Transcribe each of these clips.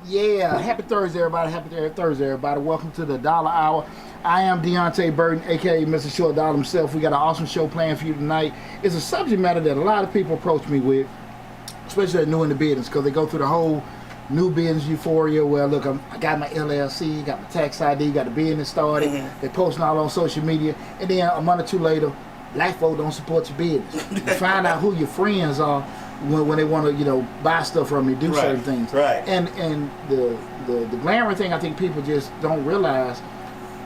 Yeah, happy Thursday, everybody. Happy Thursday, everybody. Welcome to the Dollar Hour. I am Deontay Burton, aka Mr. Short Dollar himself. We got an awesome show planned for you tonight. It's a subject matter that a lot of people approach me with, especially that new in the business, because they go through the whole new business euphoria where, look, I got my LLC, got my tax ID, got the business started. They're posting all on social media, and then a month or two later, black folk don't support your business. You find out who your friends are when they want to, buy stuff from you, do certain things. Right. And the glaring thing I think people just don't realize,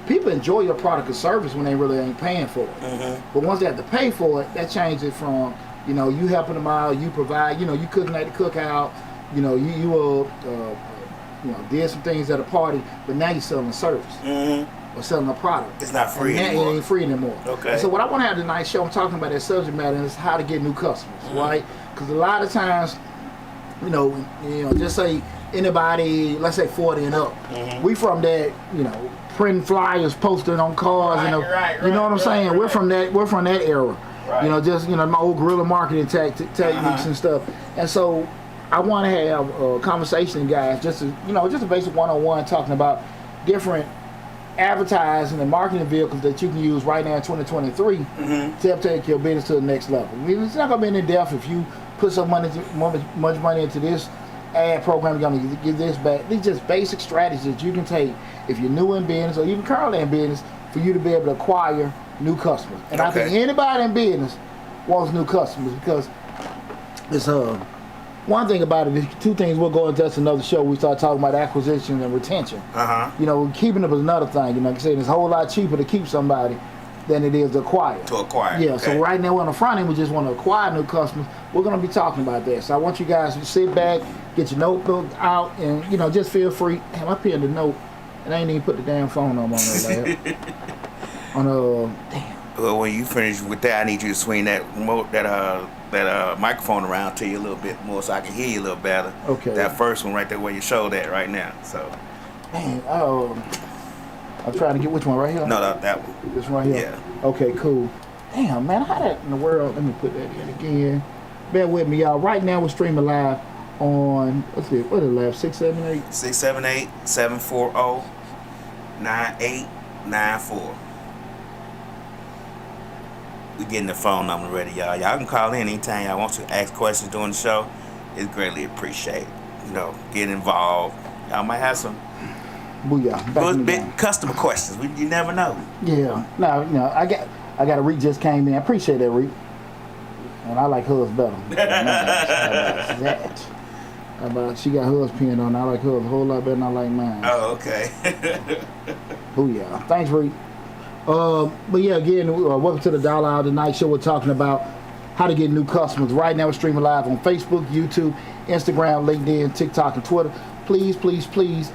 people enjoy your product or service when they really ain't paying for it. But once they have to pay for it, that changes it from, you helping them out, you provide, you cooking at the cookout, you did some things at a party, but now you're selling a service or selling a product. It's not free anymore. It ain't free anymore. Okay. And so what I want to have tonight's show, I'm talking about that subject matter, is how to get new customers, right? Because a lot of times, just say anybody, let's say 40 and up, we from that, printing flyers, posting on cars, you know what I'm saying? We're from that era. Right. My old guerrilla marketing techniques and stuff. And so I want to have a conversation, guys, just a basic one-on-one talking about different advertising and marketing vehicles that you can use right now in 2023 to help take your business to the next level. I mean, it's not going to be any depth if you put much money into this ad program, you're going to get this back. These just basic strategies that you can take if you're new in business or even currently in business for you to be able to acquire new customers. And I think anybody in business wants new customers because it's one thing about it is two things. We'll go into that's another show. We start talking about acquisition and retention. Keeping them is another thing. Like I said, it's a whole lot cheaper to keep somebody than it is to acquire. Yeah. Okay. So right now on the front end, we just want to acquire new customers. We're going to be talking about that. So I want you guys to sit back, get your notebook out, and just feel free. Damn, I pinned the note, and I ain't even put the damn phone on that lab. Damn. Well, when you finish with that, I need you to swing that remote, that microphone around to you a little bit more so I can hear you a little better. Okay. That first one right there where you showed that right now. So. Man, I'm trying to get which one right here? No, that one. This one right here? Yeah. Okay, cool. Damn, man, how that in the world? Let me put that in again. Bear with me, y'all. Right now we're streaming live on, what is it live? 678? 678-740-9894. We getting the phone number ready, y'all. Y'all can call in anytime y'all want to ask questions during the show. It's greatly appreciated. Get involved. Y'all might have some big customer questions. You never know. Yeah. No, I got a Reed just came in. I appreciate that, Reed. And I like hers better. How about she got hers pinned on? I like hers a whole lot better than I like mine. Oh, okay. Oh yeah. Thanks, Reed. But yeah, again, welcome to the Dollar Hour Tonight Show. We're talking about how to get new customers. Right now we're streaming live on Facebook, YouTube, Instagram, LinkedIn, TikTok, and Twitter. Please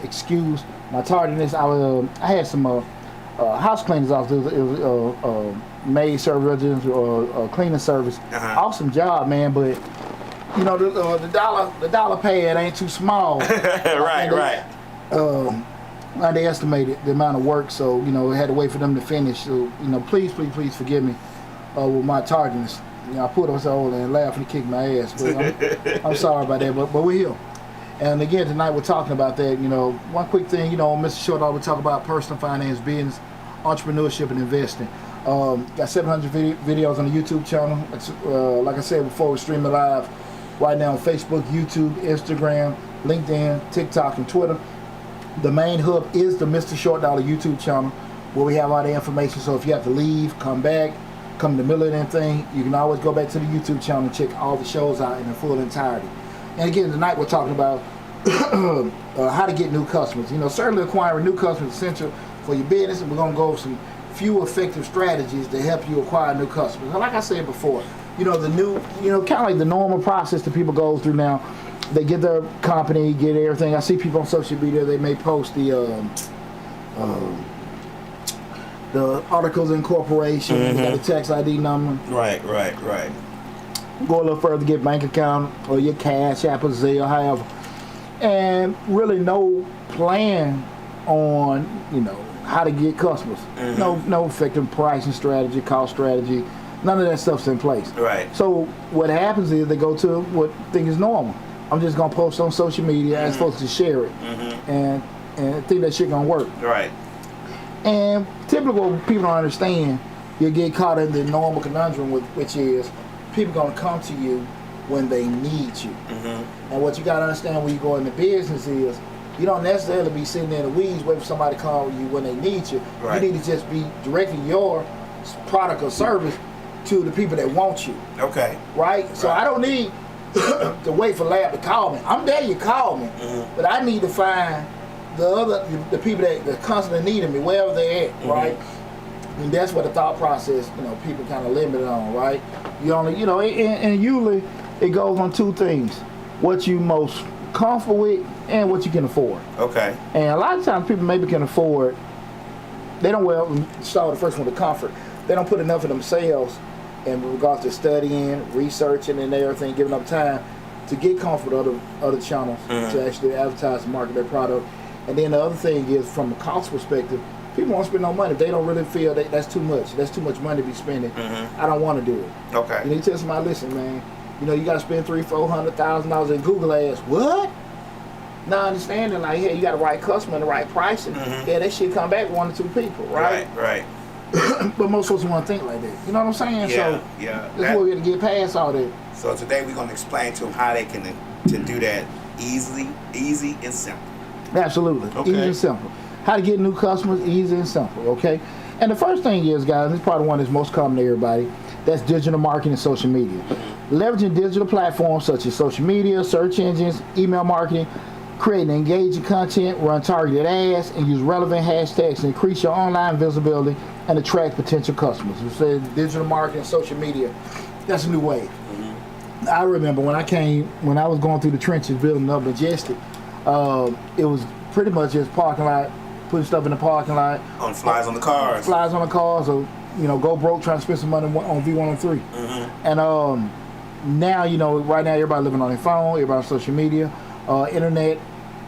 excuse my tardiness. I had some house cleaners off. It was maid service, residential cleaning service. Awesome job, man. But the dollar pad ain't too small. Right. Underestimated the amount of work, so I had to wait for them to finish. So please forgive me with my tardiness. I put on over and laughed and kicked my ass, but I'm sorry about that. But we're here, and again tonight we're talking about that. One quick thing. Mr. Short, we talk about personal finance, business, entrepreneurship, and investing. Got 700 videos on the YouTube channel. Like I said before, we're streaming live right now on Facebook, YouTube, Instagram, LinkedIn, TikTok, and Twitter. The main hub is the Mr. Short Dollar YouTube channel where we have all the information. So if you have to leave, come back, come in the middle of anything, you can always go back to the YouTube channel and check all the shows out in their full entirety. And again, tonight we're talking about how to get new customers. Certainly acquiring new customers is essential for your business, and we're going to go over some few effective strategies to help you acquire new customers. And like I said before, the new, kind of like the normal process that people go through now. They get their company, get everything. I see people on social media, they may post the articles of incorporation, got a tax ID number. Right. Go a little further, get bank account or your Cash App or Zelle, however. And really no plan on, how to get customers. No effective pricing strategy, cost strategy, None of that stuff's in place. Right. So what happens is they go to what think is normal. I'm just gonna post on social media, ask folks to share it, and think that shit gonna work. Right. And typically what people don't understand, you get caught in the normal conundrum, which is people gonna come to you when they need you. And what you gotta understand when you go into business is you don't necessarily be sitting there in the weeds waiting for somebody to call you when they need you. Right. You need to just be directing your product or service to the people that want you. Okay. Right? So I don't need to wait for Lab to call me. I'm there, you call me. But I need to find the people that constantly needing me, wherever they're at, right? And that's what the thought process, people kind of limit on, right? You only, and usually it goes on two things: what you most comfortable with and what you can afford. Okay. And a lot of times people maybe can afford. They don't start the first one with comfort. They don't put enough of themselves in regards to studying, researching, and everything, giving up time to get comfortable with other channels to actually advertise and market their product. And then the other thing is, from a cost perspective, people won't spend no money if they don't really feel that that's too much. That's too much money to be spending. I don't want to do it. Okay. You need to tell somebody, listen, man, you got to spend $300,000-$400,000 in Google ads. What? Now understanding, like, hey, you got the right customer and the right pricing. Yeah, that shit come back 1 or 2 people, right? Right. But most folks want to think like that. You know what I'm saying? Yeah, so yeah. that's where we got to get past all that. So today we're going to explain to them how they can to do that easy and simple. Absolutely. Okay. Easy and simple. How to get new customers, easy and simple, okay? And the first thing is, guys, this is probably one that's most common to everybody, that's digital marketing and social media. Leveraging digital platforms such as social media, search engines, email marketing, creating engaging content, run targeted ads, and use relevant hashtags to increase your online visibility and attract potential customers. We said digital marketing, social media, that's a new wave. I remember when I was going through the trenches building up Majestic, it was pretty much just parking lot, putting stuff in the parking lot. On flies on the cars. Flies on the cars, or, go broke trying to spend some money on V103. And now, right now everybody living on their phone, everybody on social media, internet.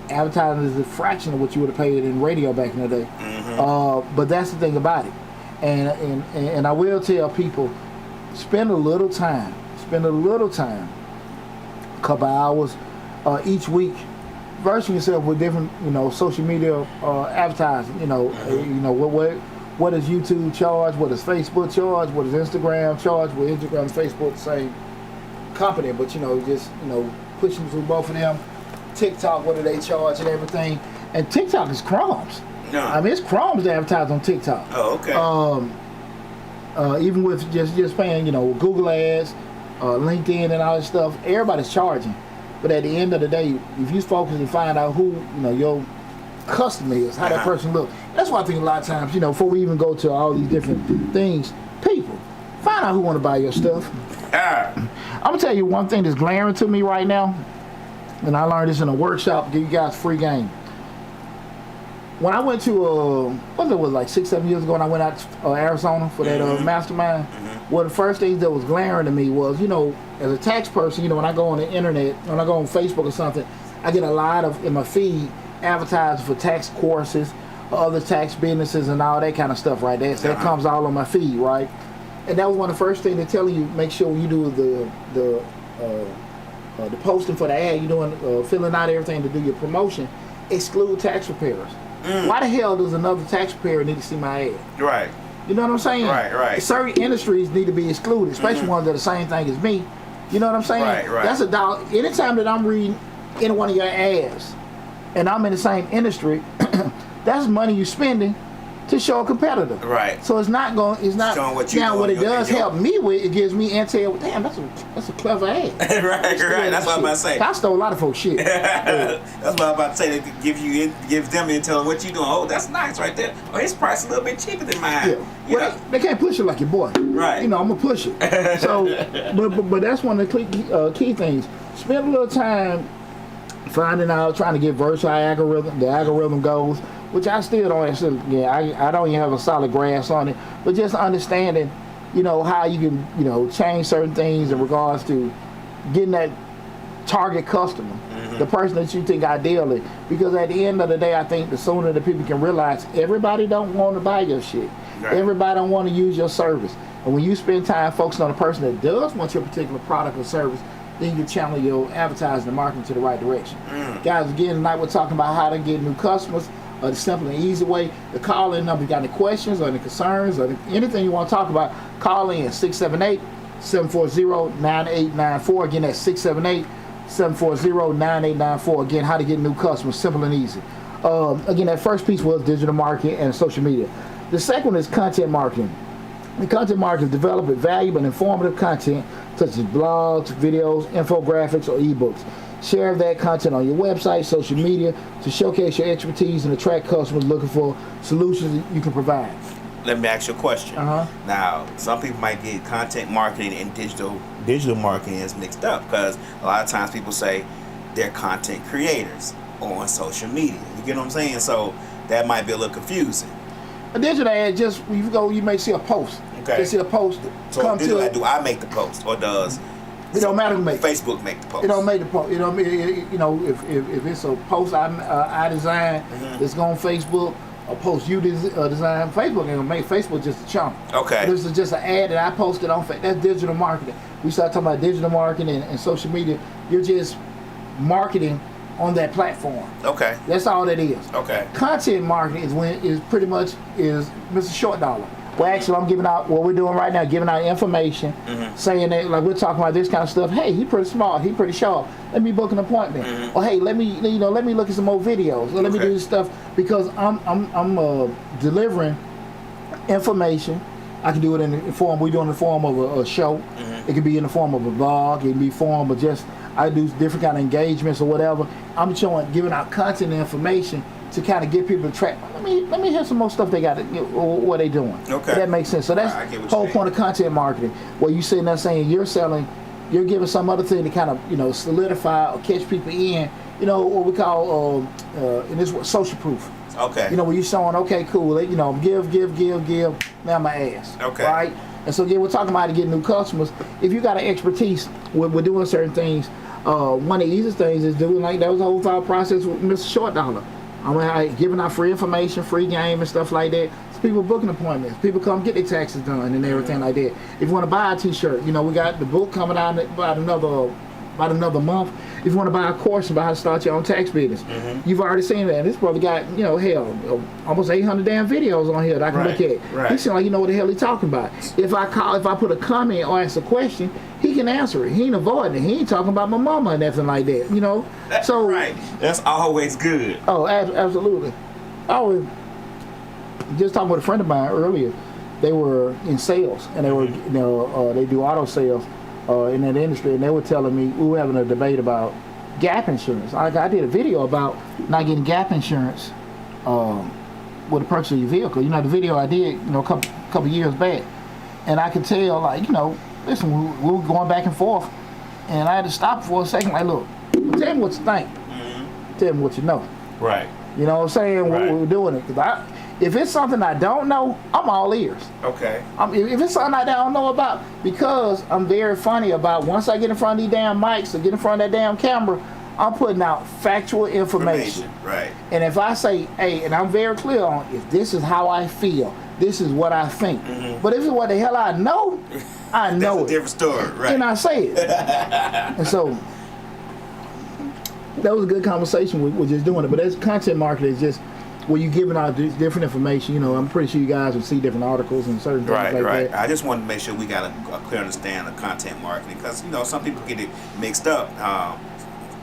Advertising is a fraction of what you would have paid in radio back in the day. But that's the thing about it. And I will tell people, spend a little time, a couple hours each week, versing yourself with different, social media advertising. What does YouTube charge? What does Facebook charge? What does Instagram charge? Well, Instagram and Facebook the same company, but just pushing through both of them. TikTok, what do they charge and everything? And TikTok is crumbs. No. I mean, it's crumbs to advertise on TikTok. Oh, okay. Even with just paying, Google ads, LinkedIn and all that stuff, everybody's charging. But at the end of the day, if you focus and find out who, your customer is, how that person looks. That's why I think a lot of times, before we even go to all these different things, people, find out who want to buy your stuff. I'm going to tell you one thing that's glaring to me right now, and I learned this in a workshop, give you guys free game. When I went to, what was it, like 6-7 years ago, and I went out to Arizona for that mastermind, well, the first thing that was glaring to me was, as a tax person, when I go on the internet, when I go on Facebook or something, I get a lot of, in my feed, advertising for tax courses, other tax businesses and all that kind of stuff right there. So that comes all on my feed, right? And that was one of the first things they're telling you, make sure you do the posting for the ad, you're doing, filling out everything to do your promotion, exclude tax preparers. Why the hell does another tax preparer need to see my ad? Right. You know what I'm saying? Right. Certain industries need to be excluded, especially ones that are the same thing as me. You know what I'm saying? Right. That's $1. Anytime that I'm reading any one of your ads, and I'm in the same industry, that's money you're spending to show a competitor. Right. So it's not showing what you now doing, what it does help me with, it gives me intel. Damn, that's a clever ad. right. That's what I'm about to say. I stole a lot of folks' shit. That's what I'm about to say. They give them intel on what you doing. Oh, that's nice right there. Oh, his price is a little bit cheaper than mine. Yeah. Well, they can't push it like your boy. Right. I'm gonna push it. So, but that's one of the key things. Spend a little time finding out, trying to get versed how the algorithm goes, which I still don't actually, I don't even have a solid grasp on it, but just understanding, how you can, change certain things in regards to getting that target customer, the person that you think ideally, because at the end of the day, I think the sooner the people can realize everybody don't want to buy your shit. Right. Everybody don't want to use your service. And when you spend time focusing on a person that does want your particular product or service, then you can channel your advertising and marketing to the right direction. Guys, again, tonight we're talking about how to get new customers, the simple and easy way. The call-in number, you got any questions or any concerns or anything you want to talk about, call in 678-740-9894. Again, that's 678-740-9894. Again, how to get new customers, simple and easy. Again, that first piece was digital marketing and social media. The second one is content marketing. The content marketing is developing valuable and informative content such as blogs, videos, infographics, or ebooks. Share that content on your website, social media to showcase your expertise and attract customers looking for solutions that you can provide. Let me ask you a question. Now, some people might get content marketing and digital marketing is mixed up because a lot of times people say they're content creators on social media. You get what I'm saying? So that might be a little confusing. A digital ad, just you may see a post. Okay. You see a post. So do I make the post or does it don't matter who make Facebook make the post? It don't make the post. If it's a post I design that's going on Facebook, a post you design, Facebook ain't gonna make. Facebook just a channel. Okay. This is just an ad that I posted on Facebook. That's digital marketing. We start talking about digital marketing and social media. You're just marketing on that platform. Okay. That's all that is. Okay. Content marketing is pretty much Mr. Short Dollar. Well, actually, I'm giving out what we're doing right now, giving out information, saying that like we're talking about this kind of stuff. Hey, he pretty smart, he pretty sharp. Let me book an appointment. Or hey, let me look at some more videos. Or let me do this stuff because I'm delivering information. I can do it in the form we're doing in the form of a show. It could be in the form of a blog. It can be form of just I do different kind of engagements or whatever. I'm giving out content and information to kind of get people to track. Let me hear some more stuff they got. What they doing? Okay, that makes sense. So that's the whole point of content marketing. Where you sitting there saying you're giving some other thing to kind of solidify or catch people in. What we call in this word, social proof. Okay. Where you're showing, okay, cool. Give. Now my ass. Okay. Right. And so again, we're talking about how to get new customers. If you got an expertise with doing certain things, one of the easiest things is doing like that was the whole thought process with Mr. Short Dollar. Giving out free information, free game and stuff like that. So people booking appointments. People come get their taxes done and everything like that. If you want to buy a t-shirt, we got the book coming out about another month. If you want to buy a course about how to start your own tax business, you've already seen that. And this brother got, almost 800 damn videos on here that I can look at. Right. He seems like what the hell he's talking about. If I put a comment or ask a question, he can answer it. He ain't avoiding it. He ain't talking about my mama or nothing like that. So right. That's always good. Oh, absolutely. I was just talking with a friend of mine earlier. They were in sales and they were, they do auto sales. In that industry, and they were telling me we were having a debate about gap insurance. I did a video about not getting gap insurance with the purchase of your vehicle. The video I did, a couple years back, and I could tell, listen, we were going back and forth, and I had to stop for a second. Like, look, tell me what you think. Tell me what you know. Right. You know what I'm saying? Right. We're doing it. If it's something I don't know, I'm all ears. Okay. If it's something I don't know about, because I'm very funny about once I get in front of these damn mics or get in front of that damn camera, I'm putting out factual information. Right. And if I say, hey, and I'm very clear on if this is how I feel, this is what I think. But if it's what the hell I know, I know That's a different story, right? And I say it. And so that was a good conversation with just doing it. But as content marketing is just where you're giving out different information. I'm pretty sure you guys will see different articles and certain things like that. I just want to make sure we got a clear understanding of content marketing because some people get it mixed up.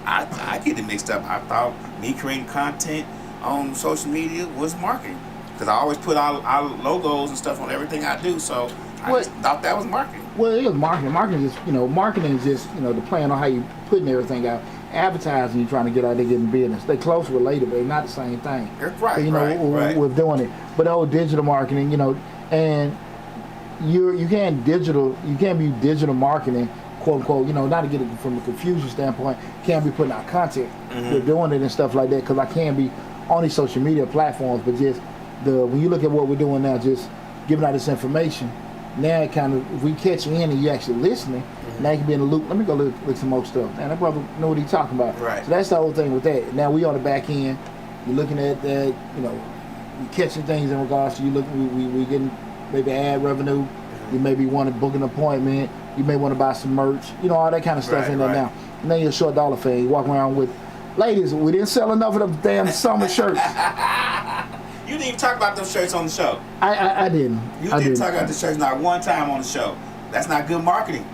I get it mixed up. I thought me creating content on social media was marketing because I always put our logos and stuff on everything I do. So I just thought that was marketing. Well, it is marketing. Marketing is just the plan on how you putting everything out. Advertising, you're trying to get out there getting business. They're close related, but they're not the same thing. Right, so, we're doing it. But digital marketing, and you can't be digital marketing, quote unquote, not to get it from a confusion standpoint, can't be putting out content. We're doing it and stuff like that because I can be on these social media platforms, but just when you look at what we're doing now, just giving out this information, now it kind of, if we catch you in and you're actually listening, now you can be in the loop. Let me go look some more stuff. And that brother know what he's talking about. Right. So that's the whole thing with that. Now we on the back end. You're looking at that. We're catching things in regards to we getting maybe ad revenue. You maybe want to book an appointment. You may want to buy some merch. You know, all that kind of stuff in there now. And then you're a short dollar fan. You walk around with, ladies, we didn't sell enough of them damn summer shirts. You didn't even talk about those shirts on the show. I didn't. You didn't talk about the shirts not one time on the show. That's not good marketing.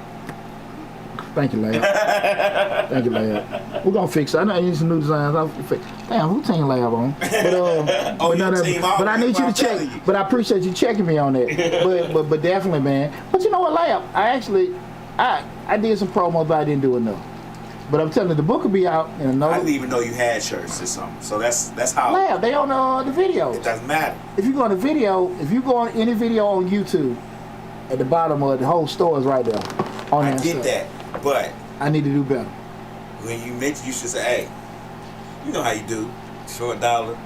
Thank you, Lab. Thank you, Lab. We're gonna fix it. I know you need some new designs. I'll fix. Damn, who Team Lab on? But I need you to check. But I appreciate you checking me on that. but definitely, man. But you know what, Lab? I did some promos, but I didn't do enough. But I'm telling you, the book will be out in another. I didn't even know you had shirts or something. So that's how. Lab, they on the videos. It doesn't matter. If you go on the video, if you go on any video on YouTube, at the bottom of the whole store is right there. I get that, but I need to do better. When you mention, you should say, "Hey, you know how you do. Short dollar.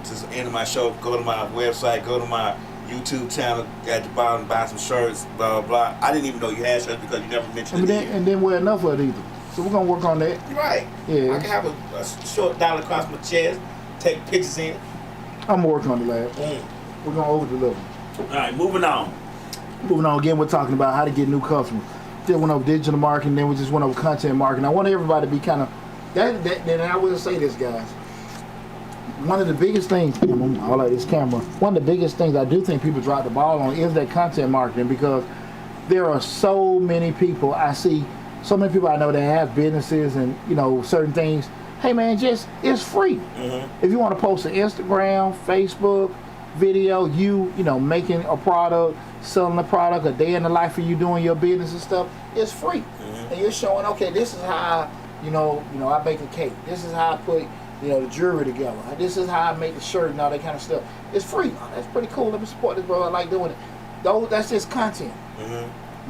Just end of my show. Go to my website. Go to my YouTube channel at the bottom. Buy some shirts. Blah blah blah." I didn't even know you had shirts because you never mentioned it. And then wear enough of it either. So we're gonna work on that. Right. Yeah. I can have a short dollar across my chest. Take pictures in it. I'm working on the Lab. We're gonna over deliver. All right, moving on. Moving on again, we're talking about how to get new customers. Then went over digital marketing, then we just went over content marketing. I want everybody to be kind of and I will say this, guys. One of the biggest things, I like this camera. One of the biggest things I do think people drop the ball on is that content marketing, because there are so many people I see. So many people I know that have businesses and, you know, certain things. Hey man, it's free. If you want to post an Instagram, Facebook video, you know, making a product, selling a product, a day in the life of you doing your business and stuff, it's free. And you're showing, okay, this is how, you know, I bake a cake. This is how I put, you know, the jewelry together. This is how I make the shirt and all that kind of stuff. It's free. Oh, that's pretty cool. Let me support this, bro. I like doing it. That's just content.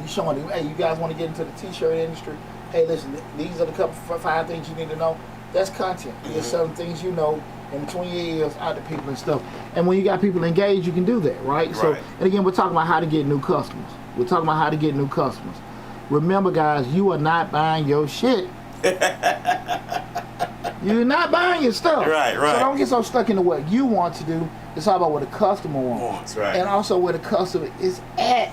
You showing them, hey, you guys want to get into the t-shirt industry? Hey, listen, these are the couple 5 things you need to know. That's content. You're selling things you know in between your ears out to people and stuff. And when you got people engaged, you can do that, right? So, and again, we're talking about how to get new customers. We're talking about how to get new customers. Remember, guys, you are not buying your shit. You're not buying your stuff. Right. So don't get so stuck into what you want to do. It's all about what the customer wants. Right. And also where the customer is at.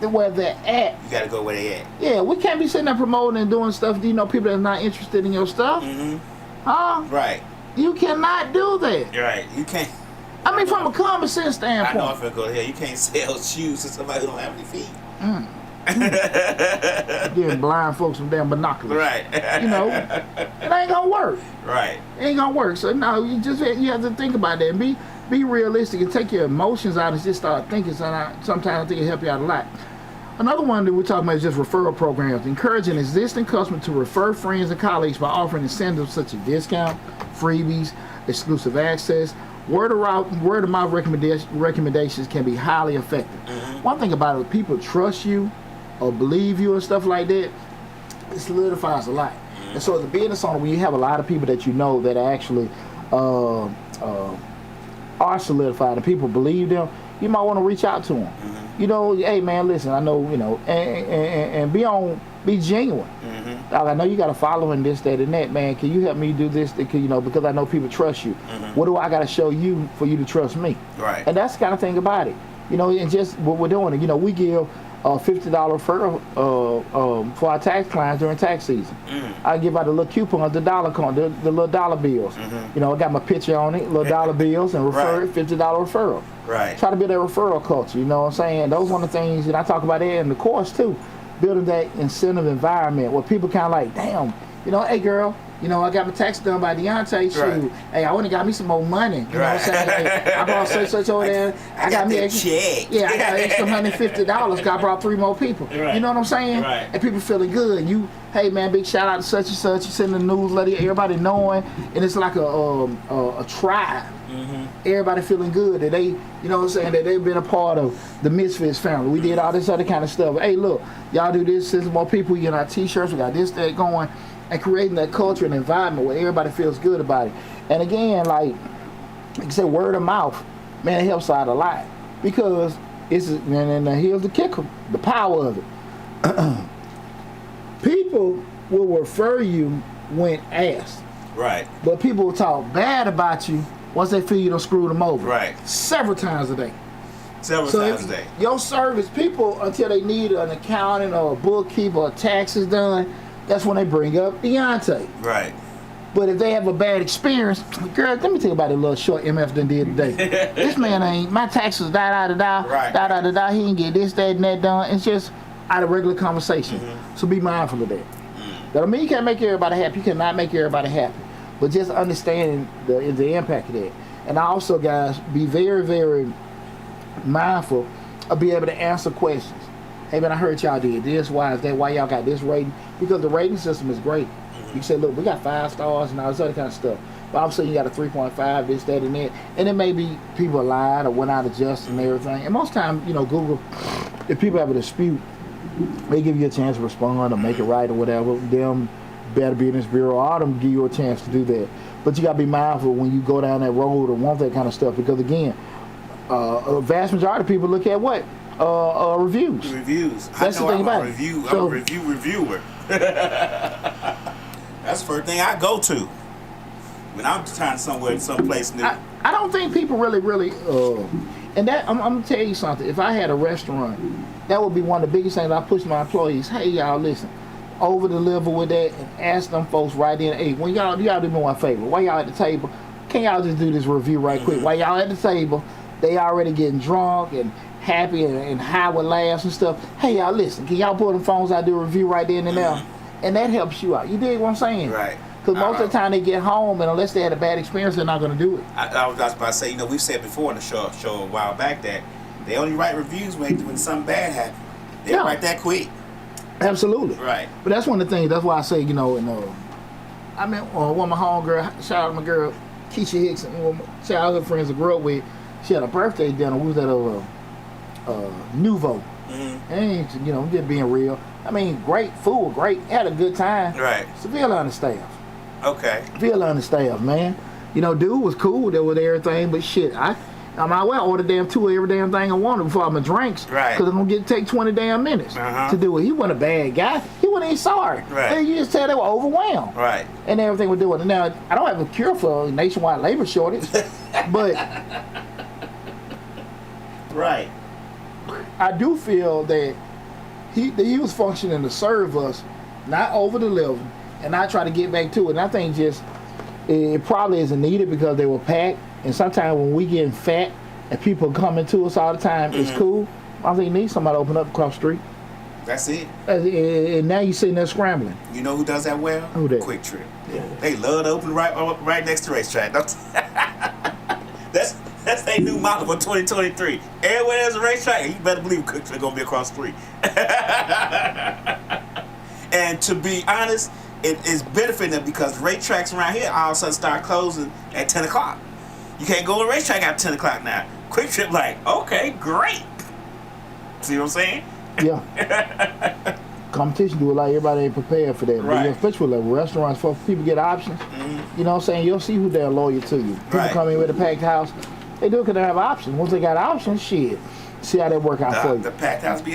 Where they're at. You gotta go where they at. Yeah, we can't be sitting there promoting and doing stuff. You know, people that's not interested in your stuff. Huh? Right. You cannot do that. Right. You can't. I mean, from a common sense standpoint. I know if I go here, you can't sell shoes to somebody who don't have any feet. Giving blind folks some damn binoculars. Right. You know, it ain't gonna work. Right. It ain't gonna work. So no, you have to think about that and be realistic and take your emotions out and just start thinking. Sometimes I think it help you out a lot. Another one that we're talking about is just referral programs. Encouraging existing customers to refer friends and colleagues by offering incentives such as discount, freebies, exclusive access. Word of mouth recommendations can be highly effective. One thing about it, people trust you or believe you and stuff like that, it solidifies a lot. And so as a business owner, when you have a lot of people that you know that are actually are solidified and people believe them, you might want to reach out to them. You know, hey man, listen, I know, you know, and be genuine. I know you got a following, this, that, and that, man. Can you help me do this? You know, because I know people trust you. What do I got to show you for you to trust me? Right. And that's the kind of thing about it. You know, and just what we're doing. You know, we give $50 referral for our tax clients during tax season. I give out the little coupons, the little dollar bills. You know, I got my picture on it, little dollar bills, and refer $50 referral. Right. Try to build that referral culture. You know what I'm saying? Those one of the things that I talk about there in the course too. Building that incentive environment where people kind of like, damn, you know, hey girl, you know, I got my tax done by Deontay. Shoot, hey, I want to got me some more money. You know what I'm saying? Hey, I brought such over there. I got me extra check. Yeah, I got extra $150 because I brought 3 more people. You know what I'm saying? And people feeling good. You, hey man, big shout out to such and such. You send the newsletter, everybody knowing, and it's like a tribe. Everybody feeling good that they, you know what I'm saying, that they've been a part of the Misfits family. We did all this other kind of stuff. Hey, look, y'all do this, send some more people, we get our t-shirts, we got this, that going, and creating that culture and environment where everybody feels good about it. And again, like I said, word of mouth, man, it helps out a lot. Because and here's the kicker, the power of it. People will refer you when asked. Right. But people will talk bad about you once they feel you done screwed them over. Right. Several times a day. Several times a day. Your service, people, until they need an accountant or a bookkeeper or taxes done, that's when they bring up Deontay. Right. But if they have a bad experience, girl, let me tell you about the little short MF done did today. This man ain't, my taxes, da. He ain't get this, that, and that done. It's just out of regular conversation. So be mindful of that. That don't mean you can't make everybody happy. You cannot make everybody happy. But just understanding the impact of that. And also, guys, be very, very mindful of being able to answer questions. Hey, man, I heard y'all did this. Why is that? Why y'all got this rating? Because the rating system is great. You can say, look, we got 5 stars and all this other kind of stuff. But all of a sudden, you got a 3.5, this, that, and that. And it may be people lied or went out of just and everything. And most times, Google, if people have a dispute, they give you a chance to respond or make it right or whatever. Them, Better Business Bureau, all them give you a chance to do that. But you got to be mindful when you go down that road or want that kind of stuff. Because, again, a vast majority of people look at what? Reviews. Reviews. That's the thing about it. I'm a reviewer. That's the first thing I go to when I'm trying someplace new. I don't think people really, and that I'm gonna tell you something. If I had a restaurant, that would be one of the biggest things I push my employees. Hey, y'all, listen, over deliver with that and ask them folks right in. Hey, when y'all do me one favor. While y'all at the table, can y'all just do this review right quick? While y'all at the table, they already getting drunk and happy and high with laughs and stuff. Hey, y'all, listen, can y'all pull the phones out, do a review right then and there? And that helps you out. You dig what I'm saying? Right. Because most of the time they get home, and unless they had a bad experience, they're not going to do it. I was about to say, we've said before in the show a while back that they only write reviews when something bad happens. They write that quick. Absolutely. Right. But that's one of the things. That's why I say, one of my homegirl, shout out to my girl, Keisha Hicks, and one of my childhood friends I grew up with, she had a birthday dinner. We was at Nouveau. And, just being real. I mean, great food, had a good time. Right. Severe understaffed. Okay. Severe understaffed, man. Dude was cool there with everything, but shit, I might well order damn 2 of every damn thing I wanted before I'm drinks. Right. Because I'm going to take 20 damn minutes to do it. He wasn't a bad guy. He wasn't even sorry. Right. You just tell they were overwhelmed. Right. And everything we're doing. Now, I don't have a cure for a nationwide labor shortage, but right. I do feel that he was functioning to serve us, not over deliver, and not try to get back to it. And I think just it probably isn't needed because they were packed. And sometimes when we getting fat and people coming to us all the time, it's cool. I think you need somebody to open up across the street. That's it. And now you're sitting there scrambling. You know who does that well? Who that? Quick Trip. Yeah. They love to open right next to racetrack. That's their new model for 2023. Everywhere there's a racetrack, you better believe Quick Trip gonna be across the street. And to be honest, it is benefiting them because racetracks around here all of a sudden start closing at 10 o'clock. You can't go to a racetrack at 10 o'clock now. Quick Trip okay, great. See what I'm saying? Yeah. Competition do a lot. Everybody ain't prepared for that. Right. But especially like restaurants, for people get options. You know what I'm saying? You'll see who they're loyal to you. People come in with a packed house. They do it because they have options. Once they got options, shit. See how that work out for you. The packed house be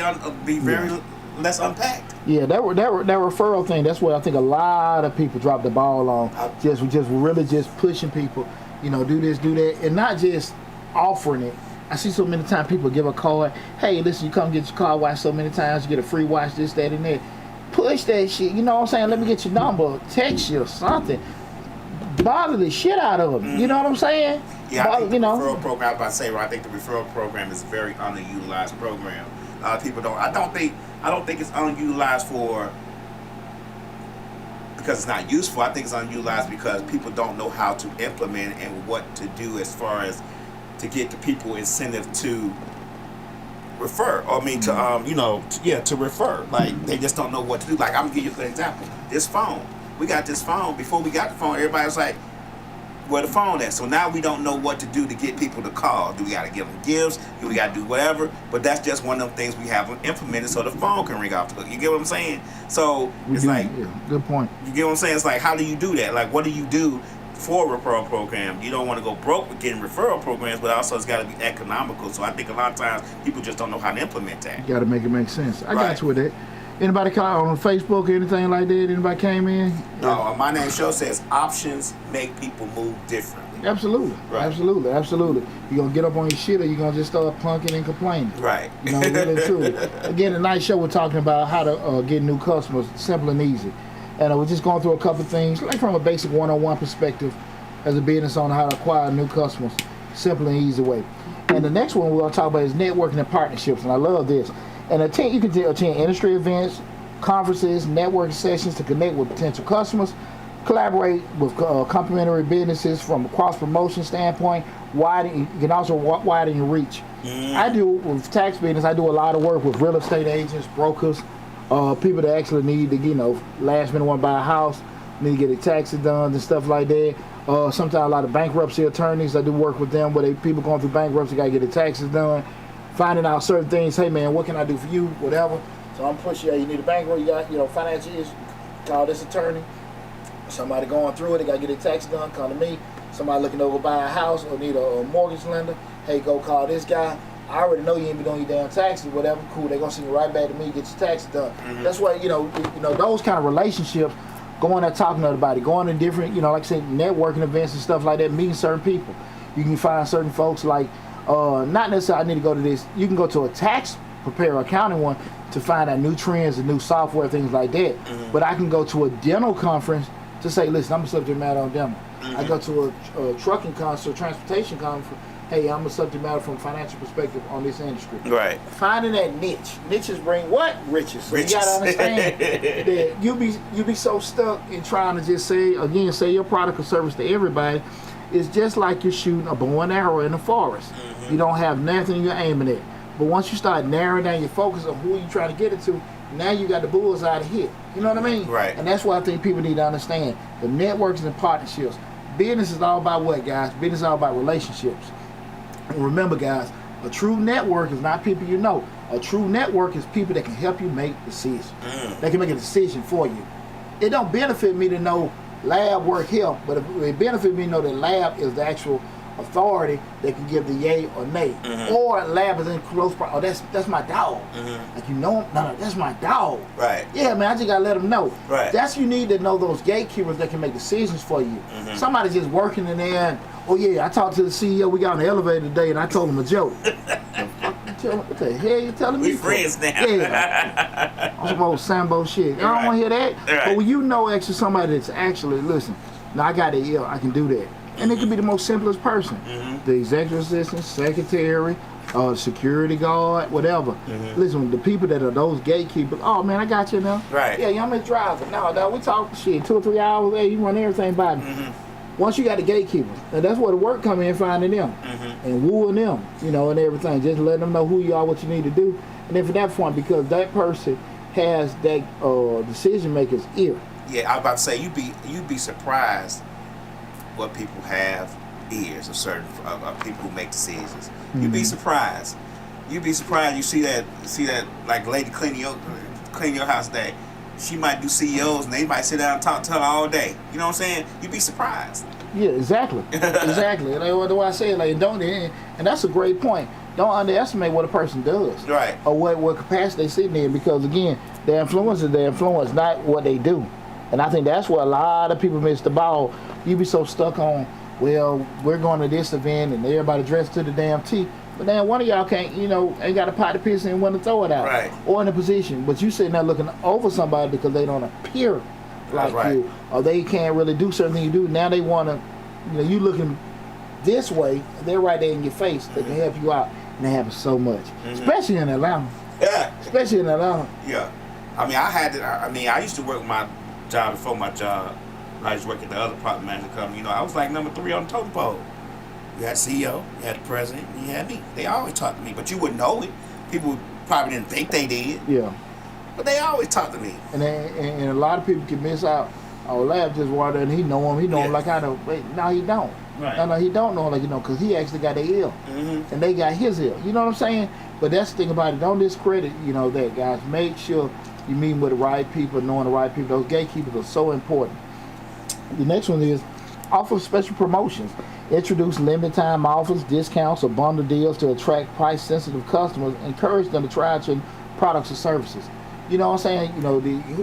very less unpacked. Yeah, that referral thing, that's what I think a lot of people drop the ball on. Just really just pushing people, do this, do that, and not just offering it. I see so many times people give a card. Hey, listen, you come get your car washed so many times, you get a free wash, this, that, and that. Push that shit, you know what I'm saying? Let me get your number, text you or something. Bother the shit out of them. You know what I'm saying? Yeah, I think the referral program, I was about to say, I think the referral program is a very underutilized program. A lot of people don't. I don't think it's unutilized because it's not useful. I think it's unutilized because people don't know how to implement and what to do as far as to get the people incentive to refer. Or to refer. Like they just don't know what to do. Like I'm gonna give you a good example. This phone. We got this phone. Before we got the phone, everybody was like, where the phone at? So now we don't know what to do to get people to call. Do we got to give them gifts? Do we got to do whatever? But that's just one of them things we have implemented so the phone can ring off the hook. You get what I'm saying? So good point. You get what I'm saying? It's like, how do you do that? Like, what do you do for a referral program? You don't want to go broke with getting referral programs, but also it's got to be economical. So I think a lot of times people just don't know how to implement that. You got to make it make sense. I got you with that. Anybody call on Facebook or anything like that? Anybody came in? No, my name show says options make people move differently. Absolutely. Right. Absolutely. You're going to get up on your shit, or you're going to just start punking and complaining. Right. You know, really truly. Again, tonight's show we're talking about how to get new customers, simple and easy. And we're just going through a couple of things, like from a basic one-on-one perspective as a business owner, how to acquire new customers, simple and easy way. And the next one we're going to talk about is networking and partnerships, and I love this. And you can attend industry events, conferences, networking sessions to connect with potential customers, collaborate with complementary businesses from a cross-promotion standpoint. You can also widen your reach. I do, with tax business, I do a lot of work with real estate agents, brokers, people that actually need to, last minute want to buy a house, need to get their taxes done and stuff like that. Sometimes a lot of bankruptcy attorneys, I do work with them where people going through bankruptcy, got to get their taxes done, finding out certain things. Hey man, what can I do for you? Whatever. So I'm pushing you. You need a bankroll, you got financial issues, call this attorney. Somebody going through it, they got to get their taxes done, come to me. Somebody looking over buy a house or need a mortgage lender, hey, go call this guy. I already know you ain't been doing your damn taxes, whatever. Cool, they're gonna send you right back to me, get your taxes done. That's why those kind of relationships. Going there talking to everybody, going to different, like I said, networking events and stuff like that, meeting certain people. You can find certain folks like, not necessarily I need to go to this, you can go to a tax preparer, accounting one, to find out new trends and new software, things like that. But I can go to a dental conference to say, listen, I'm a subject matter on dental. I go to a trucking conference, or transportation conference, hey, I'm a subject matter from a financial perspective on this industry. Right. Finding that niche. Niches bring what? Riches. So you gotta understand that you be so stuck in trying to just say your product or service to everybody. It's just like you're shooting a bow and arrow in the forest. You don't have nothing you're aiming at. But once you start narrowing down your focus on who you're trying to get it to, now you got the bullseye to hit. You know what I mean? Right. And that's what I think people need to understand. The networks and partnerships. Business is all about what, guys? Business is all about relationships. And remember, guys, a true network is not people you know. A true network is people that can help you make decisions. They can make a decision for you. It don't benefit me to know lab work here, but it benefits me to know that lab is the actual authority that can give the yay or nay. Or lab is in close proximity. Oh, that's my dog. Like, no, that's my dog. Right. Yeah, man, I just gotta let them know. Right. That's, you need to know those gatekeepers that can make decisions for you. Somebody just working in there and, oh yeah, I talked to the CEO, we got on the elevator today and I told him a joke. What the hell you telling me? We friends now. Yeah. On some old Sambo shit. I don't want to hear that. Right. But when you know actually somebody that's actually, listen, now I got it, I can do that. And it could be the most simplest person. The executive assistant, secretary, security guard, whatever. Listen, the people that are those gatekeepers, oh man, I got you now. Right. Yeah, I'm a driver. No, we talk shit, 2 or 3 hours, hey, you run everything by me. Once you got the gatekeepers, and that's where the work come in, finding them and wooing them, and everything. Just letting them know who you are, what you need to do. And then from that point, because that person has that decision maker's ear. Yeah, I was about to say, you'd be surprised what people have ears of certain people who make decisions. You'd be surprised. You'd be surprised. You see that like lady cleaning your house day. She might do CEOs and they might sit down and talk to her all day. You know what I'm saying? You'd be surprised. Yeah, exactly. Exactly. Like what I say, like and that's a great point. Don't underestimate what a person does. Right. Or what capacity they sitting in, because again, their influence is their influence, not what they do. And I think that's where a lot of people miss the ball. You be so stuck on, well, we're going to this event and everybody dressed to the damn T. But then one of y'all can't, ain't got a pot to piss and want to throw it out. Right. Or in a position. But you sitting there looking over somebody because they don't appear like you. Or they can't really do certain things you do. Now they want to, you looking this way, they're right there in your face. They can help you out. And that happens so much. Especially in Atlanta. Yeah. Especially in Atlanta. Yeah. I used to work my job before my job. I used to work at the other property management company. I was like number 3 on the totem pole. You had CEO, you had the president, you had me. They always talked to me, but you wouldn't know it. People probably didn't think they did. Yeah. But they always talk to me. And a lot of people can miss out. Our lab just walked in, he know him. He know him like I know. Wait, no, he don't. Right. No, he don't know him like because he actually got their ear. And they got his ear. You know what I'm saying? But that's the thing about it. Don't discredit, that, guys. Make sure you meet with the right people, knowing the right people. Those gatekeepers are so important. The next one is offer special promotions. Introduce limited time offers, discounts, or bundle deals to attract price sensitive customers. Encourage them to try out your products or services. You know what I'm saying?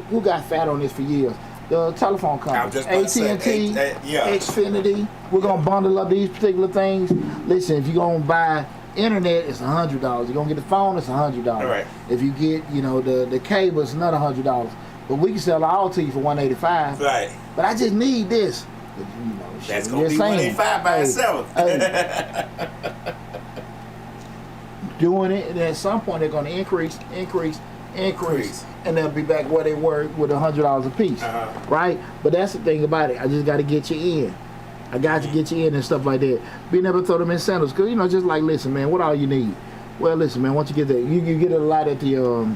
Who got fat on this for years? the telephone companies, AT&T, yeah. Xfinity. We're gonna bundle up these particular things. Listen, if you're gonna buy internet, it's $100. You're gonna get the phone, it's $100. Right. If you get, the cable, it's another $100. But we can sell it all to you for $185. Right. But I just need this. But, that's gonna be $185 by itself. Doing it, and at some point they're gonna increase, and they'll be back where they were with $100 a piece, right? But that's the thing about it. I just got to get you in. I got to get you in and stuff like that. Being able to throw them incentives, because just like, listen, man, what all you need? Well, listen, man, once you get that, you get it a lot at the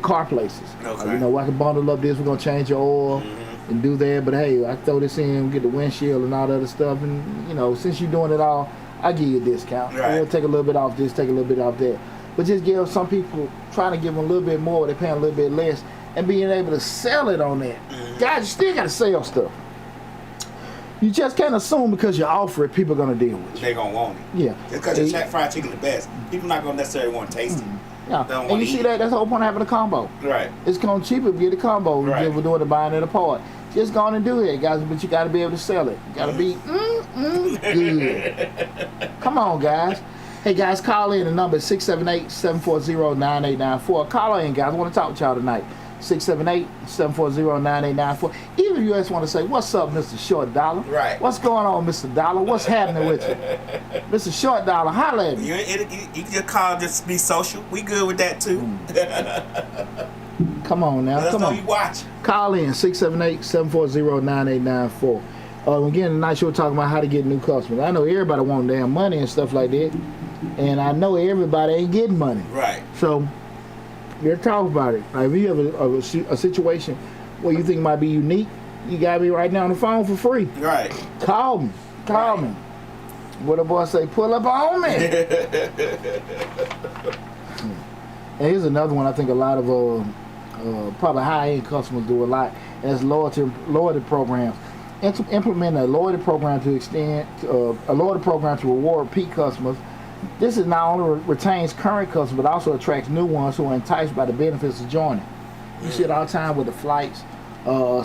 car places. Okay. I can bundle up this. We're gonna change your oil and do that. But hey, I throw this in, get the windshield and all that other stuff, and since you're doing it all, I give you a discount. Right. We'll take a little bit off this, take a little bit off that. But just give some people, trying to give them a little bit more, they're paying a little bit less, and being able to sell it on that. Guys, you still got to sell stuff. You just can't assume because you offer it, people are going to deal with you. They're going to want it. Yeah. Just because your fried chicken is the best, people not going to necessarily want to taste it. Yeah. And you see that's the whole point of having a combo. Right. It's going to cheaper if you get a combo than we're doing the buying it apart. Just go on and do it, guys, but you got to be able to sell it. You got to be good. Come on, guys. Hey, guys, call in. The number is 678-740-9894. Call in, guys. I want to talk to y'all tonight. 678-740-9894. Even if you just want to say, what's up, Mr. Short Dollar? Right. What's going on, Mr. Dollar? What's happening with you? Mr. Short Dollar, holla at me. You can just call, just be social. We good with that, too. Come on now. Let us Come know on. you watch. Call in, 678-740-9894. Again, tonight we're talking about how to get new customers. I know everybody wants damn money and stuff like that. And I know everybody ain't getting money. Right. So, let's talk about it. Like, if you have a situation where you think might be unique, you got me right now on the phone for free. Right. Call me. Call me. What the boy say? Pull up on me. And here's another one I think a lot of probably high-end customers do a lot. And it's loyalty programs. Implement a loyalty program to reward repeat customers. This is not only retains current customers, but also attracts new ones who are enticed by the benefits of joining. You see it all the time with the flights,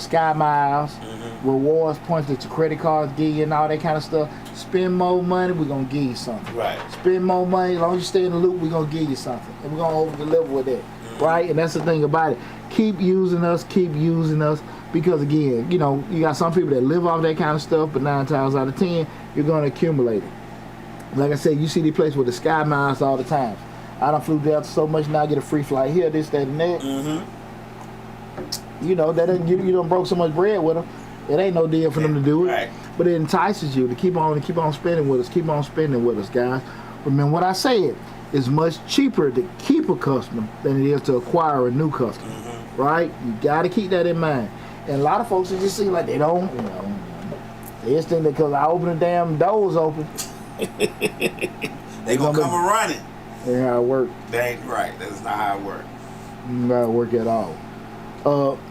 Sky Miles, rewards, points that your credit cards give you and all that kind of stuff. Spend more money, we're going to give you something. Right. Spend more money, as long as you stay in the loop, we're going to give you something. And we're going to over-deliver with that. Right? And that's the thing about it. Keep using us, because again, you got some people that live off that kind of stuff, but 9 times out of 10, you're going to accumulate it. Like I said, you see these places with the Sky Miles all the time. I done flew there so much now, I get a free flight here, this, that, and that. You done broke so much bread with them. It ain't no deal for them to do it. Right. But it entices you to keep on spending with us. Keep on spending with us, guys. Remember what I said. It's much cheaper to keep a customer than it is to acquire a new customer. Right? You got to keep that in mind. And a lot of folks, it just seem like they don't, they just think that because I open the damn doors open, they gonna come running. That ain't how it work. That ain't right. That's not how it works. Not how it work at all.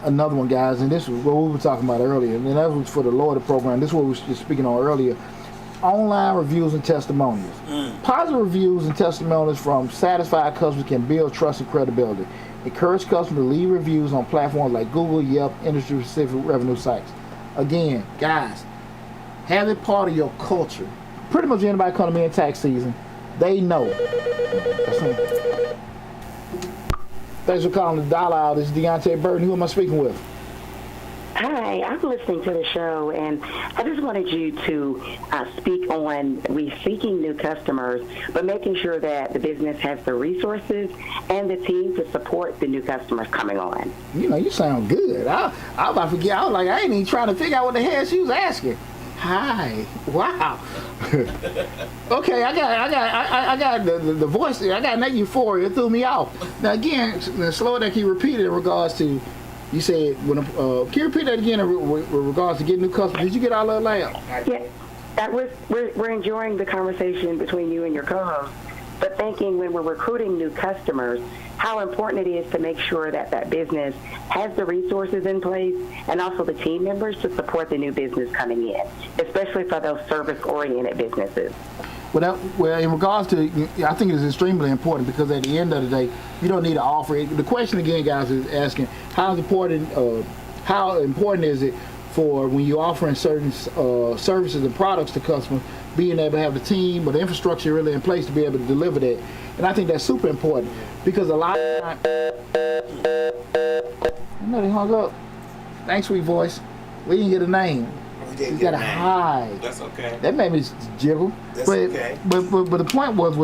Another one, guys, and this was what we were talking about earlier, and that was for the loyalty program. This is what we were just speaking on earlier. Online reviews and testimonials. Positive reviews and testimonials from satisfied customers can build trust and credibility. Encourage customers to leave reviews on platforms like Google, Yelp, industry-specific revenue sites. Again, guys, have it part of your culture. Pretty much anybody coming in tax season, they know. Thanks for calling the Dollar Hour. This is Deontay Burton. Who am I speaking with? Hi, I'm listening to the show, and I just wanted you to speak on seeking new customers, but making sure that the business has the resources and the team to support the new customers coming on. You sound good. I about to forget. I was like, I ain't even trying to figure out what the hell she was asking. Hi. Wow. Okay, I got the voice there. I got that euphoria. It threw me off. Now again, slow down. Can you repeat it in regards to? You said can you repeat that again with regards to getting new customers? Did you get all of that? Yeah, we're enjoying the conversation between you and your co-host, but thinking when we're recruiting new customers, how important it is to make sure that that business has the resources in place and also the team members to support the new business coming in, especially for those service-oriented businesses. Well, in regards to, I think it's extremely important because at the end of the day, you don't need to offer it. The question again, guys, is asking how important is it for when you're offering certain services and products to customers, being able to have the team or the infrastructure really in place to be able to deliver that. And I think that's super important because a lot of times, I know they hung up. Thanks, sweet voice. We didn't get a name. You got to hide. That's okay. That made me jiggle. That's okay. But the point was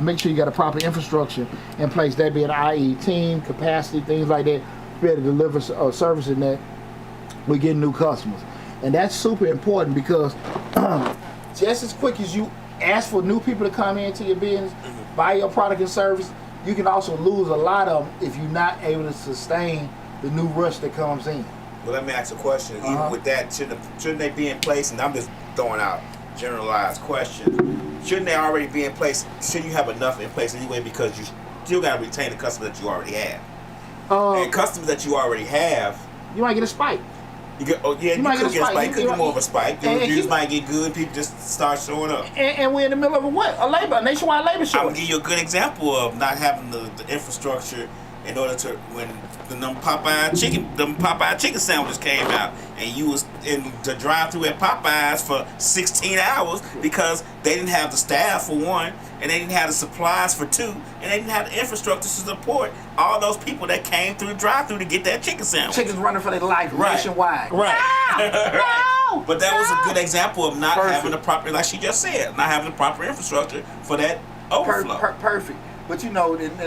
make sure you got a proper infrastructure in place. That being i.e. team, capacity, things like that, to be able to deliver service in that we get new customers. And that's super important because just as quick as you ask for new people to come into your business, buy your product and service, you can also lose a lot of them if you're not able to sustain the new rush that comes in. Well, let me ask a question. Even with that, shouldn't they be in place? And I'm just throwing out generalized questions. Shouldn't they already be in place? Shouldn't you have enough in place anyway? Because you still got to retain the customer that you already have. And customers that you already have, you might get a spike. You could get a spike. It could be more of a spike. The reviews might get good. People just start showing up. And we're in the middle of a nationwide labor shortage. I'm gonna give you a good example of not having the infrastructure in order to when them Popeye chicken sandwiches came out, and you was in the drive-thru at Popeyes for 16 hours because they didn't have the staff for one, and they didn't have the supplies for two, and they didn't have the infrastructure to support all those people that came through the drive-thru to get that chicken sandwich. Chickens running for their life nationwide. Right. No! But that was a good example of not having the proper, like she just said, not having the proper infrastructure for that overflow. Perfect. But you know, and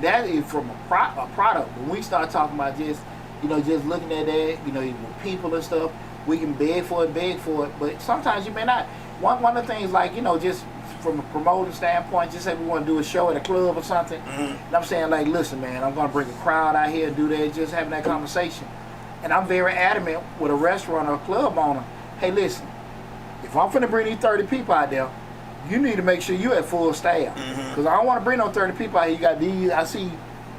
that is from a product. When we start talking about just looking at that, with people and stuff, we can beg for it. But sometimes you may not. One of the things, like, just from a promoting standpoint, just say we want to do a show at a club or something. And I'm saying, like, listen, man, I'm going to bring a crowd out here and do that, just having that conversation. And I'm very adamant with a restaurant or a club owner. Hey, listen, if I'm finna bring these 30 people out there, you need to make sure you at full staff. Because I don't want to bring no 30 people out here. You got these, I see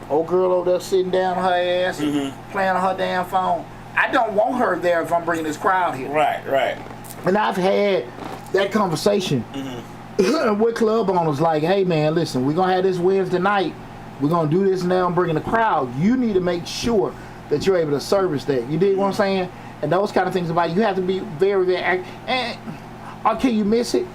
old girl over there sitting down on her ass and playing on her damn phone. I don't want her there if I'm bringing this crowd here. Right. And I've had that conversation with club owners like, hey man, listen, we're going to have this Wednesday night. We're going to do this now. I'm bringing the crowd. You need to make sure that you're able to service that. You dig what I'm saying? And those kind of things about it. You have to be very, very active. And can you miss it?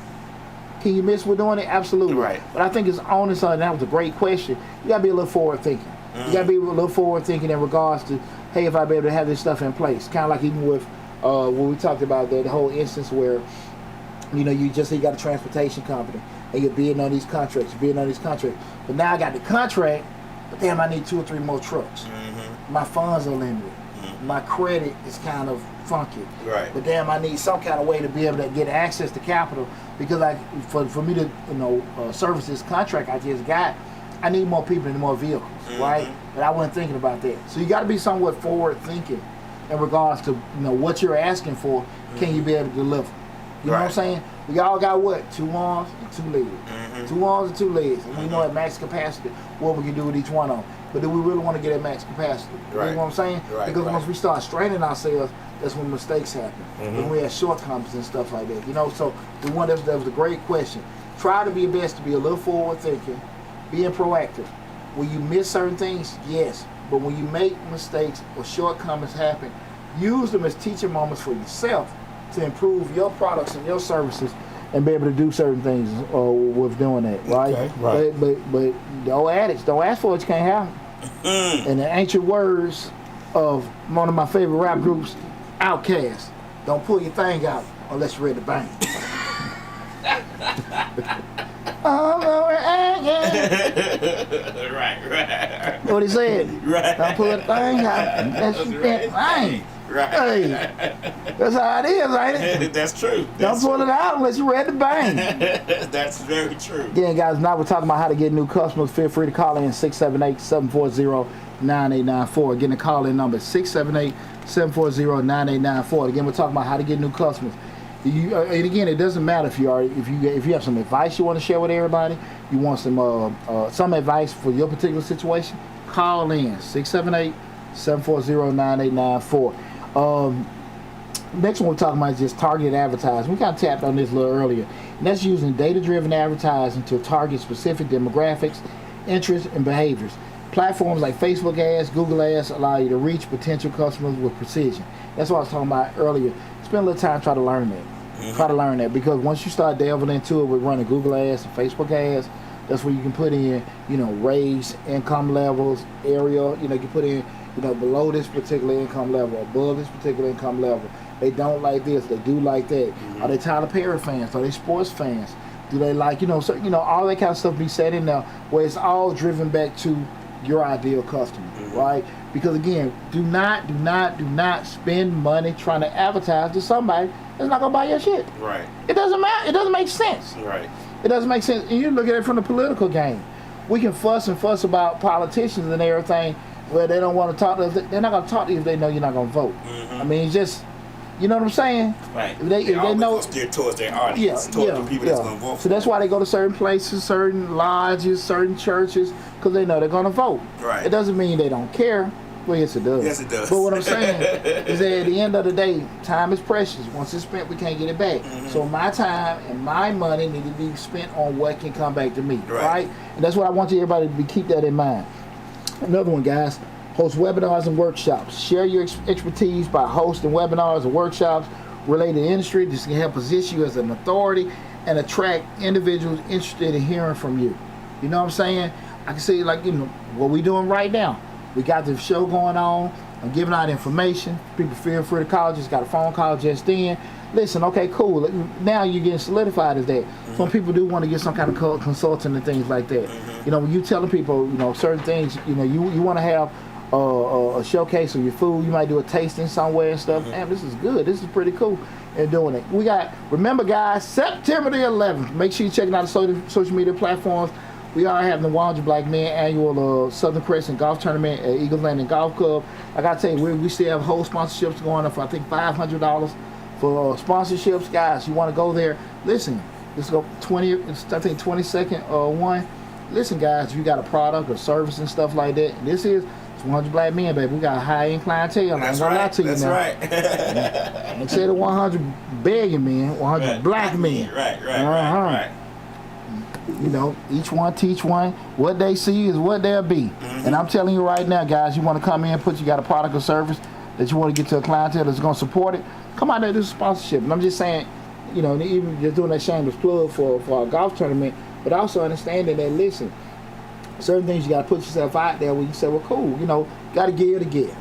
Can you miss we're doing it? Absolutely. Right. But I think it's honest, and that was a great question. You got to be a little forward thinking. You got to be a little forward thinking in regards to, hey, if I be able to have this stuff in place. Kind of like even with when we talked about the whole instance where, you got a transportation company and you're bidding on these contracts, But now I got the contract, but damn, I need 2 or 3 more trucks. My funds are limited. My credit is kind of funky. Right. But damn, I need some kind of way to be able to get access to capital because for me to service this contract I just got, I need more people and more vehicles, right? But I wasn't thinking about that. So you got to be somewhat forward thinking in regards to what you're asking for. Can you be able to deliver? You know what I'm saying? We all got what? 2 arms and 2 legs. 2 arms and 2 legs. And we know at max capacity what we can do with each one of them. But do we really want to get at max capacity? Right. You know what I'm saying? Right, because once we start straining ourselves, that's when mistakes happen. When we have shortcomings and stuff like that. So that was a great question. Try to be your best to be a little forward thinking, being proactive. When you miss certain things, yes. But when you make mistakes or shortcomings happen, use them as teaching moments for yourself to improve your products and your services and be able to do certain things with doing that, right? Okay, right. But the old adage, don't ask for what you can't have. And the ancient words of one of my favorite rap groups, Outkast, don't pull your thing out unless you're ready to bang. Right. What he said. Right. Don't pull the thing out unless you're ready to bang. Right. Hey, that's how it is, ain't it? That's true. Don't pull it out unless you're ready to bang. That's very true. Again, guys, now we're talking about how to get new customers. Feel free to call in 678-740-9894. Again, the call-in number is 678-740-9894. Again, we're talking about how to get new customers. And again, it doesn't matter if you have some advice you want to share with everybody. You want some advice for your particular situation. Call in 678-740-9894. Next one we're talking about is just targeted advertising. We kind of tapped on this a little earlier. And that's using data-driven advertising to target specific demographics, interests, and behaviors. Platforms like Facebook ads, Google ads allow you to reach potential customers with precision. That's what I was talking about earlier. Spend a little time trying to learn that. Try to learn that, because once you start delving into it with running Google ads and Facebook ads, that's where you can put in, raise income levels, area. You can put in, below this particular income level, above this particular income level. They don't like this, they do like that. Are they Tyler Perry fans? Are they sports fans? Do they like, all that kind of stuff be said in there, where it's all driven back to your ideal customer, right? Because again, do not spend money trying to advertise to somebody that's not gonna buy your shit. Right. It doesn't matter. It doesn't make sense. Right. It doesn't make sense. And you look at it from the political game. We can fuss about politicians and everything, where they don't want to talk to us. They're not gonna talk to you if they know you're not gonna vote. I mean, it's just, you know what I'm saying? Right. If they know, steer towards their audience, towards the people that's gonna vote. So that's why they go to certain places, certain lodges, certain churches, because they know they're gonna vote. Right. It doesn't mean they don't care. Well, yes, it does. Yes, it does. But what I'm saying is that at the end of the day, time is precious. Once it's spent, we can't get it back. So my time and my money need to be spent on what can come back to me, right? And that's what I want everybody to keep that in mind. Another one, guys. Host webinars and workshops. Share your expertise by hosting webinars and workshops related to industry. This can help position you as an authority and attract individuals interested in hearing from you. You know what I'm saying? I can say, like, what we doing right now. We got the show going on. I'm giving out information. People feel free to call. Just got a phone call just in. Listen, okay, cool. Now you're getting solidified as that. Some people do want to get some kind of consulting and things like that. When you telling people, certain things, you want to have a showcase of your food. You might do a tasting somewhere and stuff. Damn, this is good. This is pretty cool. And doing it. Remember, guys, September the 11th. Make sure you're checking out the social media platforms. We are having the 100 Black Men annual Southern Crescent Golf Tournament at Eagles Landing Golf Club. Like I tell you, we still have whole sponsorships going on for, I think, $500 for sponsorships. Guys, you want to go there, listen, let's go 22nd one. Listen, guys, if you got a product or service and stuff like that, this is 100 Black Men, baby. We got a high-end clientele. That's I ain't gonna lie to you now. Right. Instead of 100 begging men, 100 black men. Right. Each one teach one. What they see is what they'll be. And I'm telling you right now, guys, you want to come in, you got a product or service that you want to get to a clientele that's going to support it, come out there and do sponsorship. And I'm just saying, even just doing that shameless plug for a golf tournament, but also understanding that, listen, certain things you got to put yourself out there where you say, well, cool, got to give to give.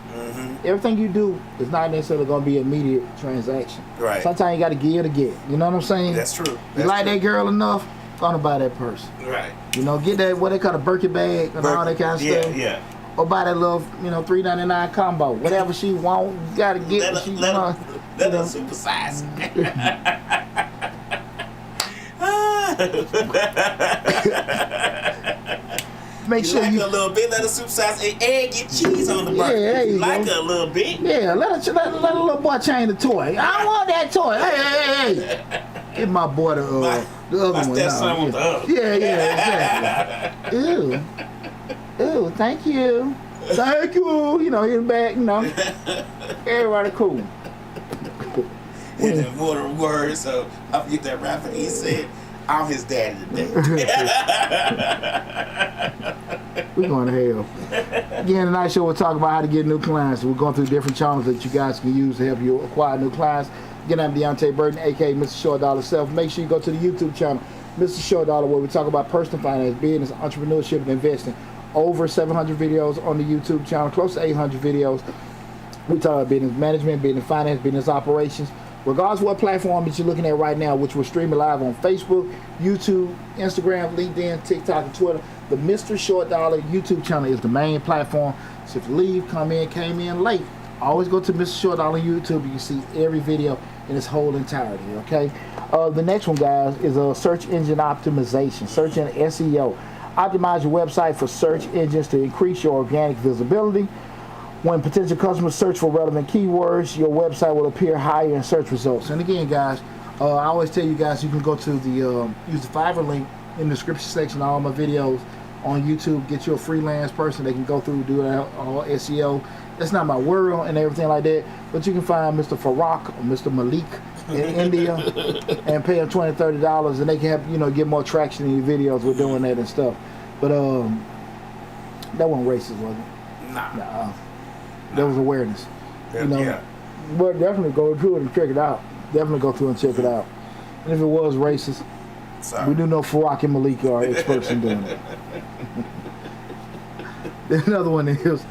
Everything you do is not necessarily going to be an immediate transaction. Right. Sometimes you got to give to get. You know what I'm saying? That's true. You like that girl enough, gonna buy that purse. Right. Get that, what they call a Birkin bag and all that kind of stuff. Yeah. Or buy that little, $3.99 combo. Whatever she want, you gotta get what she want. Let her supersize. Make sure you like a little bit, let her supersize and get cheese on the burger. Yeah, there you like go. her a little bit. Yeah, let a little boy change the toy. I want that toy. Hey. Give my boy the other one. My stepson with the other. Yeah, exactly. Ew, thank you. Thank you. In the back, Everybody cool. And then more than words, so I forget that rapper. He said, I'm his daddy today. We're going to hell. Again, tonight's show we'll talk about how to get new clients. We're going through different channels that you guys can use to help you acquire new clients. Again, I'm Deontay Burton, a.k.a. Mr. Short Dollar Self. Make sure you go to the YouTube channel, Mr. Short Dollar, where we talk about personal finance, business, entrepreneurship, and investing. Over 700 videos on the YouTube channel, close to 800 videos. We talk about business management, business finance, business operations. Regardless of what platform that you're looking at right now, which we're streaming live on Facebook, YouTube, Instagram, LinkedIn, TikTok, and Twitter, the Mr. Short Dollar YouTube channel is the main platform. So if you came in late, always go to Mr. Short Dollar YouTube. You can see every video in its whole entirety, okay? The next one, guys, is a search engine optimization, search engine SEO. Optimize your website for search engines to increase your organic visibility. When potential customers search for relevant keywords, your website will appear higher in search results. And again, guys, I always tell you guys you can go to the use the Fiverr link in the description section of all my videos on YouTube. Get you a freelance person. They can go through, do all SEO. That's not my world and everything like that. But you can find Mr. Farak or Mr. Malik in India and pay them $20, $30, and they can have, get more traction in your videos with doing that and stuff. But that wasn't racist, was it? Nah. There was awareness. Yeah. But definitely go through it and check it out. Definitely go through and check it out. And if it was racist, we do know Farak and Malik are experts in doing it. Another one is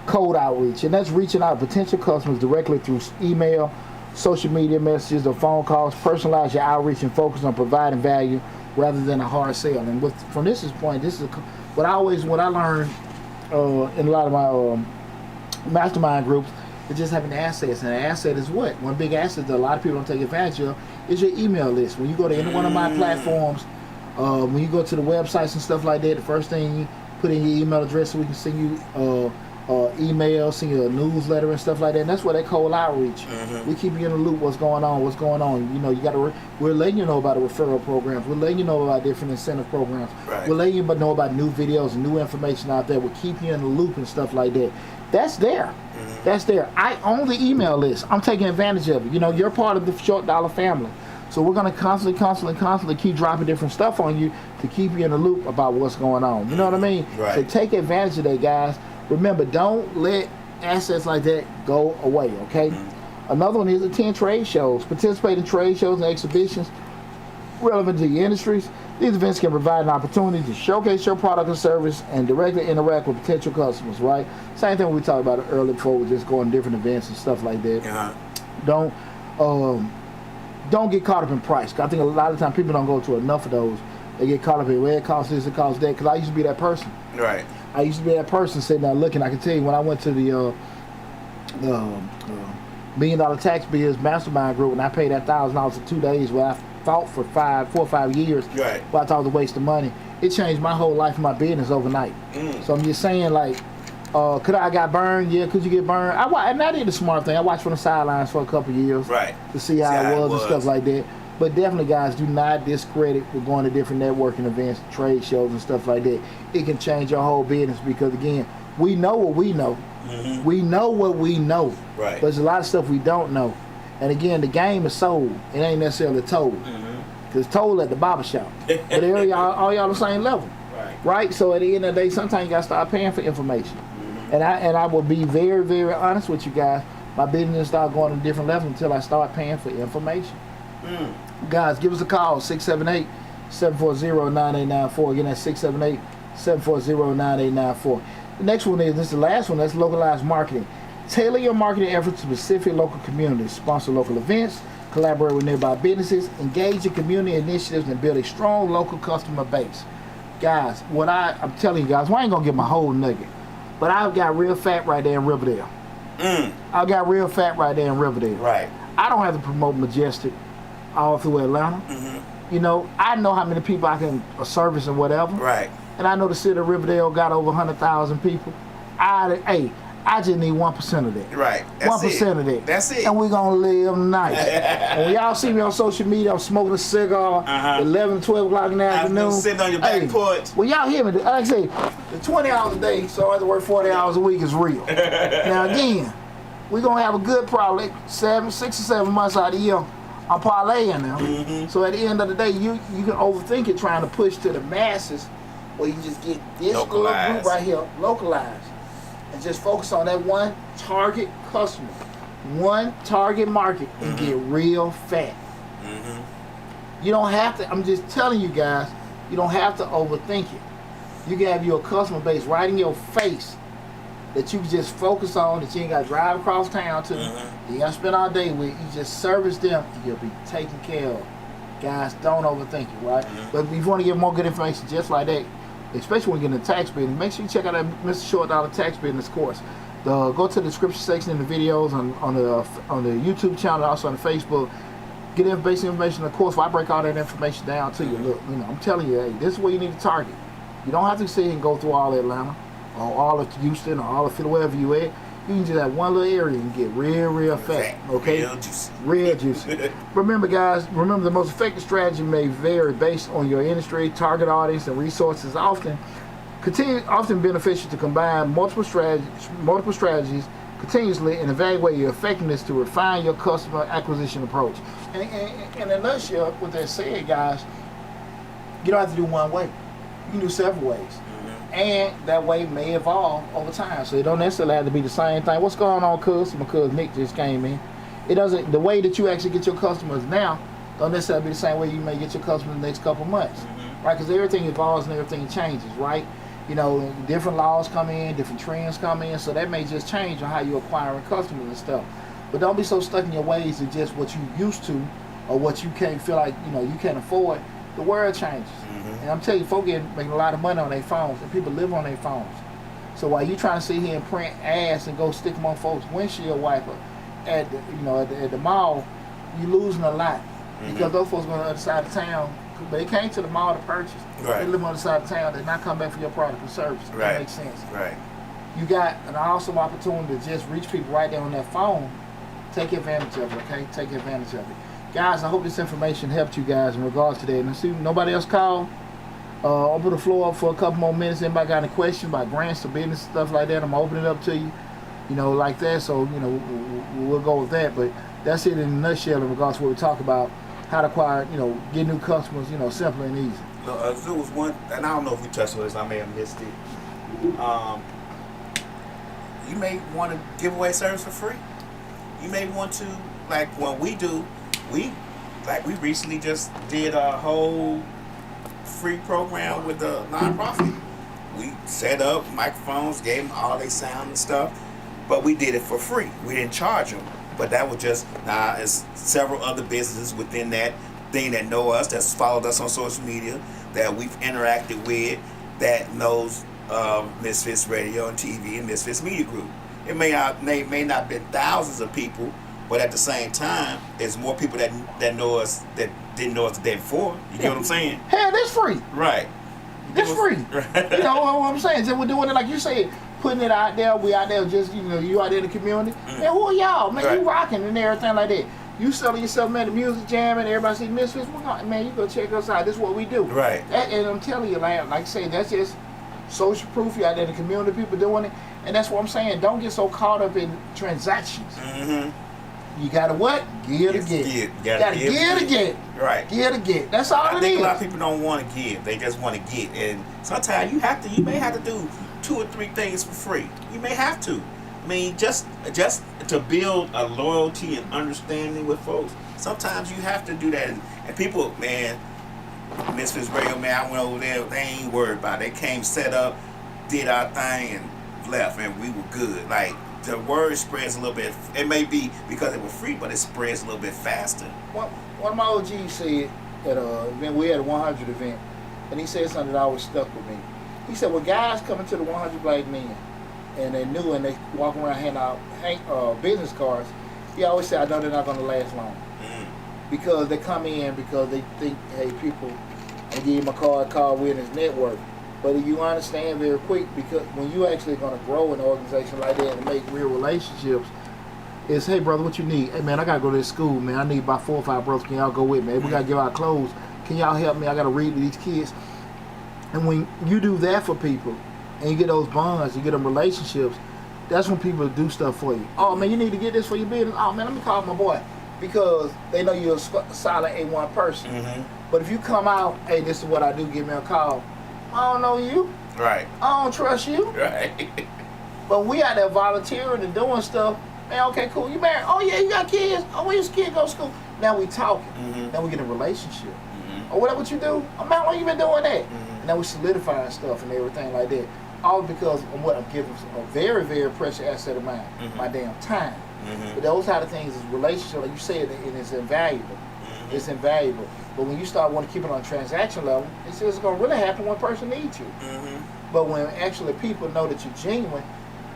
cold outreach, and that's reaching out to potential customers directly through email, social media messages, or phone calls. Personalize your outreach and focus on providing value rather than a hard sell. And from this point, this is what I learned in a lot of my mastermind groups is just having assets. And an asset is what? One big asset that a lot of people don't take advantage of is your email list. When you go to any one of my platforms, when you go to the websites and stuff like that, the first thing you put in your email address so we can send you email, send you a newsletter and stuff like that. And that's where they cold outreach. We keep you in the loop. What's going on? We're letting you know about the referral programs. We're letting you know about different incentive programs. Right. We're letting you know about new videos and new information out there. We'll keep you in the loop and stuff like that. That's there. That's there. I own the email list. I'm taking advantage of it. You're part of the Short Dollar family. So we're going to constantly keep dropping different stuff on you to keep you in the loop about what's going on. You know what I mean? Right. So take advantage of that, guys. Remember, don't let assets like that go away, okay? Another one is attend trade shows. Participate in trade shows and exhibitions relevant to your industries. These events can provide an opportunity to showcase your product or service and directly interact with potential customers, right? Same thing we talked about earlier before, with just going to different events and stuff like that. Don't get caught up in price. I think a lot of times people don't go to enough of those. They get caught up in, well, it costs this, it costs that. Because I used to be that person. Right. I used to be that person sitting there looking. I can tell you when I went to the $1 Million Tax Biz Mastermind Group, and I paid that $1,000 for 2 days, where I fought for 4 or 5 years. Right. But I thought it was a waste of money. It changed my whole life and my business overnight. So I'm just saying, like, could I got burned? Yeah, could you get burned? And I did the smart thing. I watched from the sidelines for a couple of years, right, to see how it was and stuff like that. But definitely, guys, do not discredit with going to different networking events, trade shows, and stuff like that. It can change your whole business because, again, we know what we know. We know what we know. Right. But there's a lot of stuff we don't know. And, again, the game is sold. It ain't necessarily told. Because it's told at the barbershop. But all y'all the same level. Right? So at the end of the day, sometimes you got to start paying for information. And I will be very, very honest with you guys. My business started going to a different level until I start paying for information. Guys, give us a call, 678-740-9894. Again, that's 678-740-9894. The next one this is the last one, that's localized marketing. Tailor your marketing efforts to specific local communities. Sponsor local events, collaborate with nearby businesses, engage in community initiatives, and build a strong local customer base. Guys, I'm telling you guys, I ain't going to get my whole nugget, but I've got real fat right there in Riverdale. I've got real fat right there in Riverdale. Right. I don't have to promote Majestic all through Atlanta. I know how many people I can service and whatever. Right. And I know the city of Riverdale got over 100,000 people. I just need 1% of that. Right. 1% of that. That's it. And we're going to live nice. And when y'all see me on social media, I'm smoking a cigar 11, 12 o'clock in the afternoon. I'm sitting on your back porch. Well, y'all hear me. Like I say, the 20 hours a day, so I have to work 40 hours a week is real. Now, again, we're going to have a good probably 6 or 7 months out of the year. I'm parlaying now. So at the end of the day, you can overthink it trying to push to the masses, where you just get this little group right here, localized, and just focus on that one target customer, one target market, and get real fat. You don't have to, I'm just telling you guys, you don't have to overthink it. You can have your customer base right in your face that you can just focus on, that you ain't got to drive across town to. You got to spend all day with. You just service them, and you'll be taken care of. Guys, don't overthink it, right? But if you want to get more good information just like that, especially when you get into tax business, make sure you check out that Mr. Short Dollar Tax Business course. Go to the description section in the videos on the YouTube channel, also on the Facebook. Get information in the course where I break all that information down to you. Look, I'm telling you, hey, this is where you need to target. You don't have to sit here and go through all Atlanta, or all of Houston, or all of Philly, wherever you at. You can just have one little area and get real fat, okay? Real juicy. Remember, guys, the most effective strategy may vary based on your industry, target audience, and resources. Often, Often beneficial to combine multiple strategies continuously and evaluate your effectiveness to refine your customer acquisition approach. And in a nutshell, with that said, guys, you don't have to do one way. You can do several ways. And that way may evolve over time. So it don't necessarily have to be the same thing. What's going on, cuz? My cuz Nick just came in. It doesn't, the way that you actually get your customers now don't necessarily be the same way you may get your customers in the next couple months. Right? Because everything evolves and everything changes, right? You know, different laws come in, different trends come in, so that may just change on how you're acquiring customers and stuff. But don't be so stuck in your ways of just what you used to or what you can't feel like, you know, you can't afford. The world changes. And I'm telling you, folks making a lot of money on their phones, and people live on their phones. So while you trying to sit here and print ads and go stick them on folks' windshield wiper at the mall, you losing a lot. Because those folks go to the other side of town, but they came to the mall to purchase. Right. They live on the side of town, they're not come back for your product or service. Right. That makes sense. Right. You got an awesome opportunity to just reach people right there on their phone. Take advantage of it, okay? Take advantage of it. Guys, I hope this information helped you guys in regards to that. And see, nobody else called. Open the floor up for a couple more minutes. Anybody got any questions about grants or business stuff like that? I'm gonna open it up to you, you know, like that. So, you know, we'll go with that. But that's it in a nutshell in regards to what we talk about, how to acquire, you know, get new customers, you know, simple and easy. There was one, and I don't know if we touched on this. I may have missed it. You may want to give away service for free. You may want to, like what we do. We recently just did a whole free program with the nonprofit. We set up microphones, gave them all their sound and stuff, but we did it for free. We didn't charge them. But that was just, it's several other businesses within that thing that know us, that's followed us on social media, that we've interacted with, that knows Misfits Radio and TV and Misfits Media Group. It may not be thousands of people, but at the same time, there's more people that know us that didn't know us the day before. You get what I'm saying? Hell, that's free. Right. It's free. Right. You know what I'm saying? So we're doing it like you said, putting it out there. We out there just, you know, you out there in the community. Man, who are y'all? Man, you rocking and everything like that. You selling yourself, man, the music jamming, everybody see Misfits. Man, you go check us out. This is what we do. Right. And I'm telling you, like I say, that's just social proof. You out there in the community, people doing it. And that's what I'm saying. Don't get so caught up in transactions. You gotta what? Give to get. You gotta give to get. Right. Give to get. That's all it is. I think a lot of people don't want to give. They just want to get. And sometimes you may have to do 2 or 3 things for free. You may have to. I mean, just to build a loyalty and understanding with folks. Sometimes you have to do that. And people, man, Misfits Radio, man, I went over there. They ain't worried about it. They came, set up, did our thing, and left, and we were good. Like, the word spreads a little bit. It may be because it was free, but it spreads a little bit faster. One of my OGs said at an event, we had a 100 event, and he said something that always stuck with me. He said, when guys come into the 100 Black Men, and they're new and they walk around handing out business cards, he always said, I know they're not going to last long. Because they come in because they think, hey, people, and give him a card with his network. But you understand very quick, because when you actually going to grow an organization like that and make real relationships, is, hey, brother, what you need? Hey, man, I got to go to this school, man. I need about 4 or 5 brothers. Can y'all go with me? Hey, we got to give out clothes. Can y'all help me? I got to read to these kids. And when you do that for people, and you get those bonds, you get them relationships, that's when people do stuff for you. Oh, man, you need to get this for your business. Oh, man, let me call my boy. Because they know you're a solid A1 person. But if you come out, hey, this is what I do, give me a call. I don't know you. Right. I don't trust you. Right. But we out there volunteering and doing stuff. Man, okay, cool. You married? Oh, yeah, you got kids? Oh, where your kid go to school? Now we talking. Now we get a relationship. Or whatever you do. Oh, man, why you been doing that? And now we solidifying stuff and everything like that. All because of what I'm giving a very, very precious asset of mine. My damn time. But those kind of things is relationship, like you said, and it's invaluable. It's invaluable. But when you start wanting to keep it on a transaction level, it's just going to really happen when a person needs you. But when actually people know that you're genuine,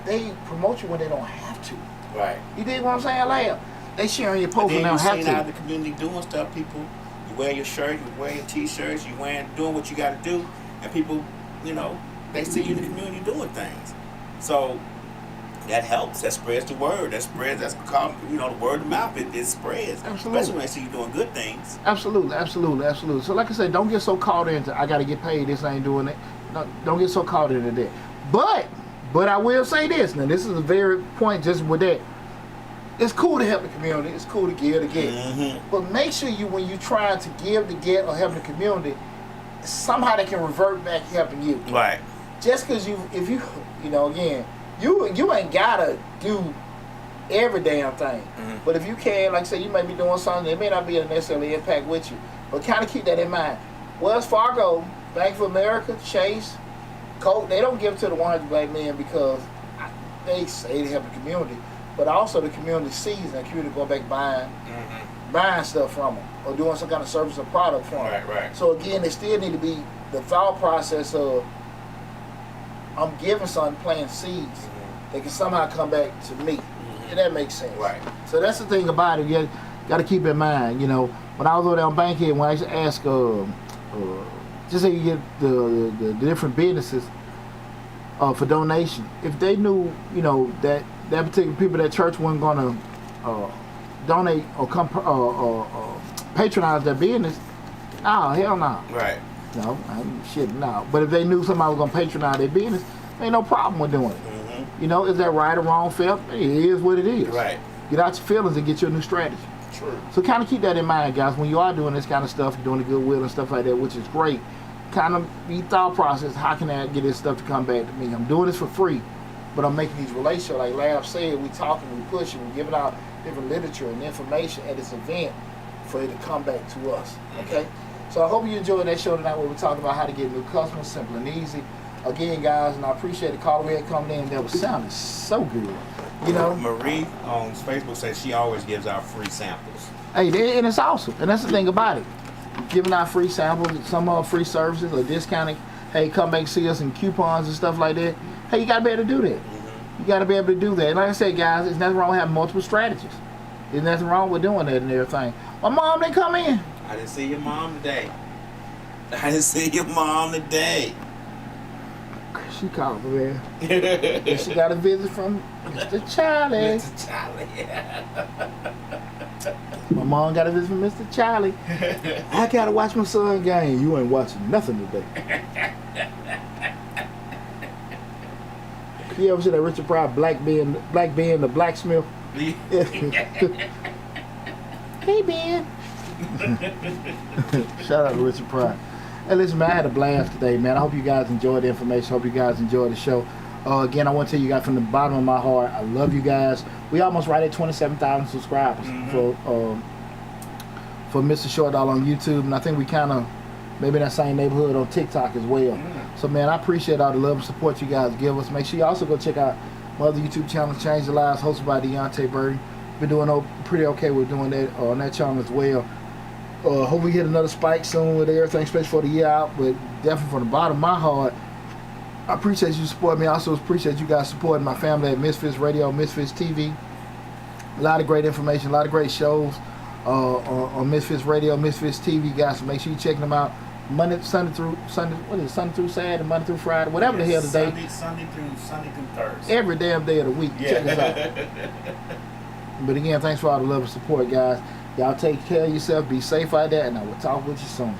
they promote you when they don't have to. Right. You dig what I'm saying? Like, they sharing your post when they don't have to. Then you out in the community doing stuff, people, you wear your shirt, you wear your t-shirts, you doing what you got to do, and people, you know, they see you in the community doing things. So that helps. That spreads the word. That spreads. That's called, you know, the word of mouth. It spreads. Absolutely. Especially when they see you doing good things. Absolutely. So like I said, don't get so caught into I got to get paid. This ain't doing it. Don't get so caught into that. But I will say this. Now, this is a very point just with that. It's cool to help the community. It's cool to give to get. Mm-hmm. But make sure when you're trying to give to get or help the community, somehow they can revert back helping you. Right. Just because again, you ain't gotta do every damn thing. Mm-hmm. But if you can, like I said, you may be doing something that may not be a necessarily impact with you. But kind of keep that in mind. Wells Fargo, Bank of America, Chase, Coke, they don't give to the 100 black men because they say they help the community. But also the community sees and the community go back buying stuff from them or doing some kind of service or product from them. Right. So again, they still need to be the thought process of I'm giving something, planting seeds. They can somehow come back to me. And that makes sense. Right. So that's the thing about it. You got to keep in mind, when I was over there on Bankhead, when I used to ask, just say you get the different businesses for donation, if they knew, that particular people, that church wasn't going to donate or come patronize their business, no, hell no. Right. No, no. But if they knew somebody was going to patronize their business, ain't no problem with doing it. Is that right or wrong, Phil? It is what it is. Right. Get out your feelings and get your new strategy. True. So kind of keep that in mind, guys. When you are doing this kind of stuff, you're doing the goodwill and stuff like that, which is great. Kind of be thought process. How can I get this stuff to come back to me? I'm doing this for free, but I'm making these relationships. Like Lab said, we talking, we pushing, we giving out different literature and information at this event for it to come back to us. Okay. So I hope you enjoyed that show tonight where we talked about how to get new customers, simple and easy. Again, guys, and I appreciate the caller we had coming in. That was sounding so good. Marie on Facebook says she always gives out free samples. Hey, and it's awesome. And that's the thing about it. Giving out free samples, some free services or discounting. Hey, come back see us in coupons and stuff like that. Hey, you got to be able to do that. You got to be able to do that. And like I said, guys, there's nothing wrong with having multiple strategies. There's nothing wrong with doing that and everything. My mom didn't come in. I didn't see your mom today. She called me, man. And she got a visit from Mr. Charlie. Mr. Charlie, My mom got a visit from Mr. Charlie. I gotta watch my son game. You ain't watching nothing today. You ever see that Richard Pryor Black Ben the blacksmith? Hey Ben. Shout out to Richard Pryor. Hey, listen, man, I had a blast today, man. I hope you guys enjoyed the information. Hope you guys enjoyed the show. Again, I want to tell you guys from the bottom of my heart, I love you guys. We almost right at 27,000 subscribers for Mr. Short Dollar on YouTube, and I think we kind of maybe in that same neighborhood on TikTok as well. So, man, I appreciate all the love and support you guys give us. Make sure you also go check out my other YouTube channel, Change the Lives, hosted by Deontay Birdie. Been doing pretty okay with doing that on that channel as well. Hope we hit another spike soon with everything, especially for the year out. But definitely from the bottom of my heart, I appreciate you supporting me. I also appreciate you guys supporting my family at Misfits Radio, Misfits TV. A lot of great information, a lot of great shows on Misfits Radio, Misfits TV, guys. So make sure you check them out. Sunday through Saturday, Monday through Friday, whatever the hell the day. Sunday through Thursday. Every damn day of the week. Yeah. Check us out. But again, thanks for all the love and support, guys. Y'all take care of yourself, be safe out there, and I will talk with you soon.